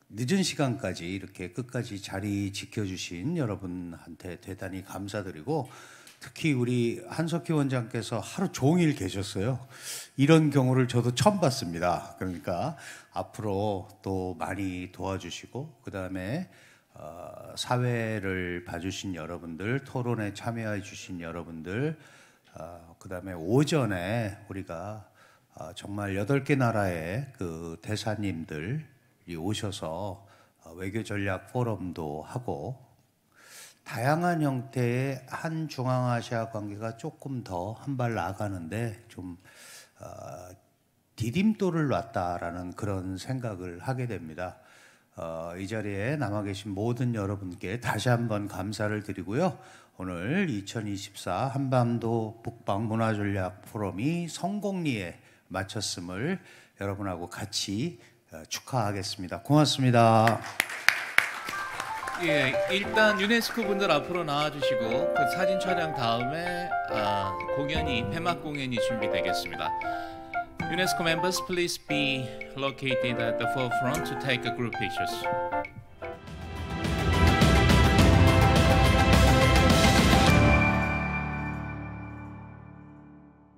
늦은 시간까지 이렇게 끝까지 자리 지켜주신 여러분한테 대단히 감사드리고 특히 우리 한석희 원장께서 하루 종일 계셨어요. 이런 경우를 저도 처음 봤습니다. 그러니까 앞으로 또 많이 도와주시고 그다음에 사회를 봐주신 여러분들, 토론에 참여해 주신 여러분들, 그다음에 오전에 우리가 정말 8개 나라의 그 대사님들 오셔서 외교 전략 포럼도 하고 다양한 형태의 한 중앙아시아 관계가 조금 더 한 발 나가는데 좀 디딤돌을 놨다라는 그런 생각을 하게 됩니다. 이 자리에 남아 계신 모든 여러분께 다시 한번 감사를 드리고요. 오늘 2024 한반도 북방 문화전략 포럼이 성공리에 마쳤음을 여러분하고 같이 축하하겠습니다. 고맙습니다. 예, 일단 유네스코 분들 앞으로 나와주시고 그 사진 촬영 다음에 폐막 공연이 준비되겠습니다. UNESCO members, please be located at the forefront to take a group pictures.